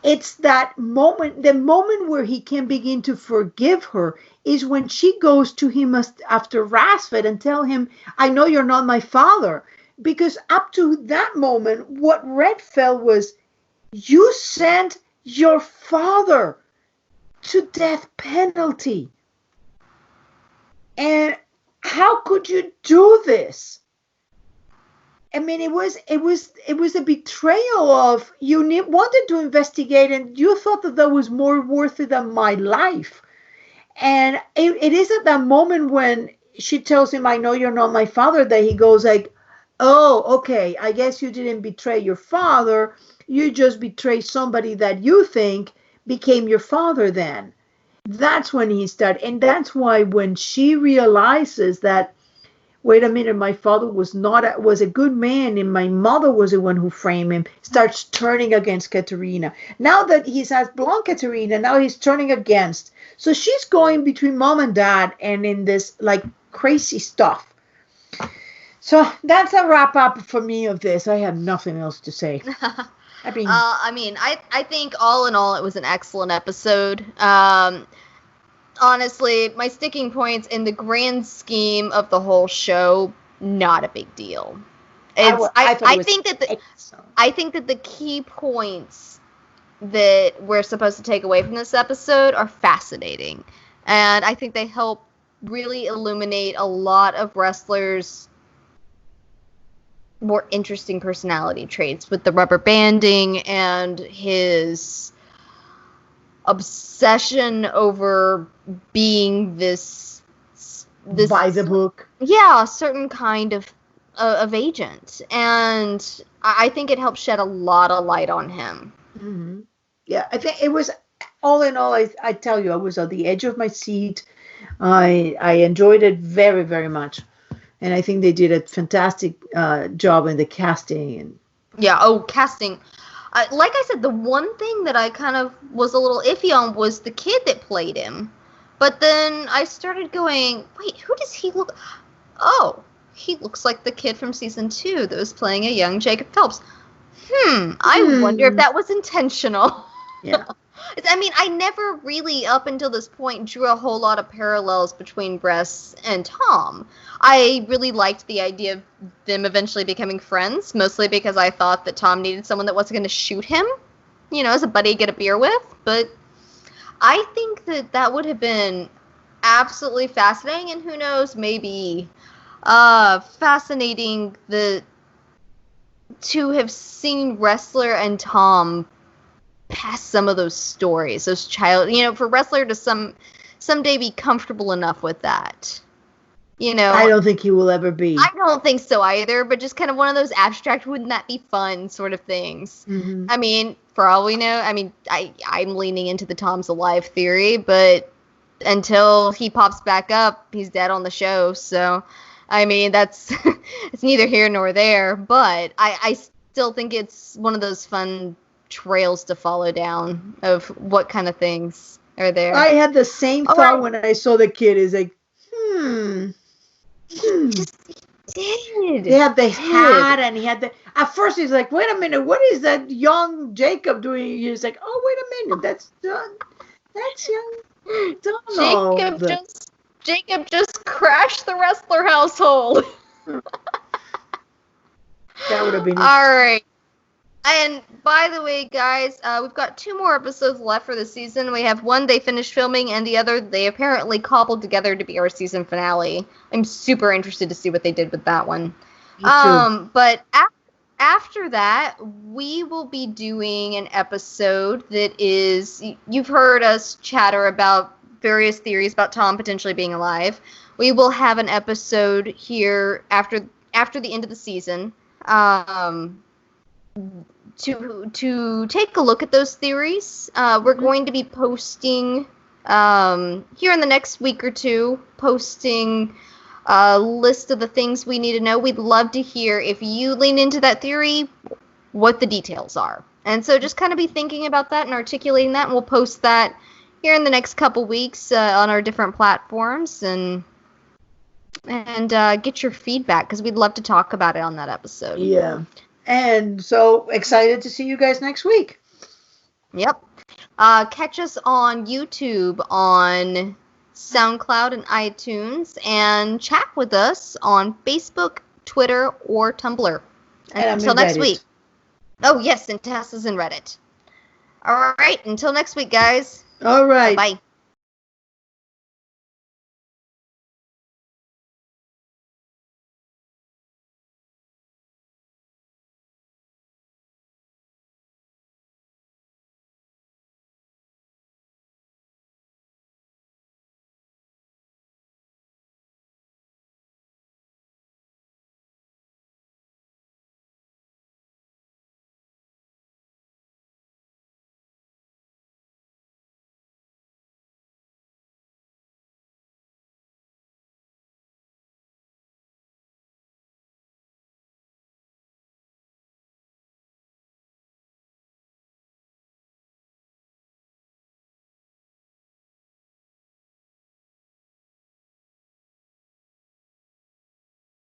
it's that moment, the moment where he can begin to forgive her is when she goes to him after Rasfed and tell him, I know you're not my father. Because up to that moment, what Red felt was, you sent your father to death penalty. And how could you do this? I mean, it was a betrayal of wanted to investigate, and you thought that was more worthy than my life. And it is at that moment when she tells him, "I know you're not my father," that he goes like, "Oh, okay. I guess you didn't betray your father. You just betrayed somebody that you think became your father." Then that's when he started, and that's why when she realizes that, wait a minute, my father was a good man and my mother was the one who framed him, starts turning against Katerina. Now that he has blonde Katerina, now he's turning against. So she's going between mom and dad and in this like crazy stuff. So that's a wrap up for me of this. I have nothing else to say. I think all in all, it was an excellent episode. Honestly, my sticking points in the grand scheme of the whole show, not a big deal. I think that the key points that we're supposed to take away from this episode are fascinating, and I think they help really illuminate a lot of Ressler's more interesting personality traits with the rubber banding and his obsession over being this by the book. Yeah, a certain kind of agent. And I think it helped shed a lot of light on him. Mm-hmm. Yeah, I think it was, all in all, I tell you, I was on the edge of my seat. I enjoyed it very, very much. And I think they did a fantastic job in the casting. And casting. Like I said, the one thing that I kind of was a little iffy on was the kid that played him. But then I started going, wait, who does he look? Oh, he looks like the kid from season 2 that was playing a young Jacob Phelps. I wonder if that was intentional. Yeah. I mean, I never really, up until this point, drew a whole lot of parallels between Bress and Tom. I really liked the idea of them eventually becoming friends, mostly because I thought that Tom needed someone that wasn't going to shoot him, as a buddy to get a beer with. But I think that would have been absolutely fascinating, and who knows, maybe fascinating to have seen Ressler and Tom past some of those stories, those for Ressler to someday be comfortable enough with that. I don't think he will ever be. I don't think so either, but just kind of one of those abstract, wouldn't that be fun sort of things. Mm-hmm. I mean, for all we know, I'm leaning into the Tom's alive theory, but until he pops back up, he's dead on the show. So, I mean, that's it's neither here nor there, but I still think it's one of those fun trails to follow down of what kind of things are there. I had the same thought when I saw the kid. Is like, He had the hat, and he had the. At first, he's like, "Wait a minute, what is that young Jacob doing?" He's like, "Oh, wait a minute, that's young Donald." Jacob just crashed the Ressler household. That would have been all right. And by the way, guys, we've got 2 more episodes left for the season. We have one they finished filming, and the other they apparently cobbled together to be our season finale. I'm super interested to see what they did with that one. Me too. But after that, we will be doing an episode that is, you've heard us chatter about various theories about Tom potentially being alive. We will have an episode here after the end of the season. To take a look at those theories. We're going to be posting here in the next week or two, posting a list of the things we need to know. We'd love to hear, if you lean into that theory, what the details are. And so just kind of be thinking about that and articulating that, and we'll post that here in the next couple weeks on our different platforms, and get your feedback, because we'd love to talk about it on that episode. Yeah. And so excited to see you guys next week. Yep. Catch us on YouTube, on SoundCloud, and iTunes, and chat with us on Facebook, Twitter, or Tumblr. Until next week. Oh, yes, and Tessa's in Reddit. All right, until next week, guys. All right. Bye.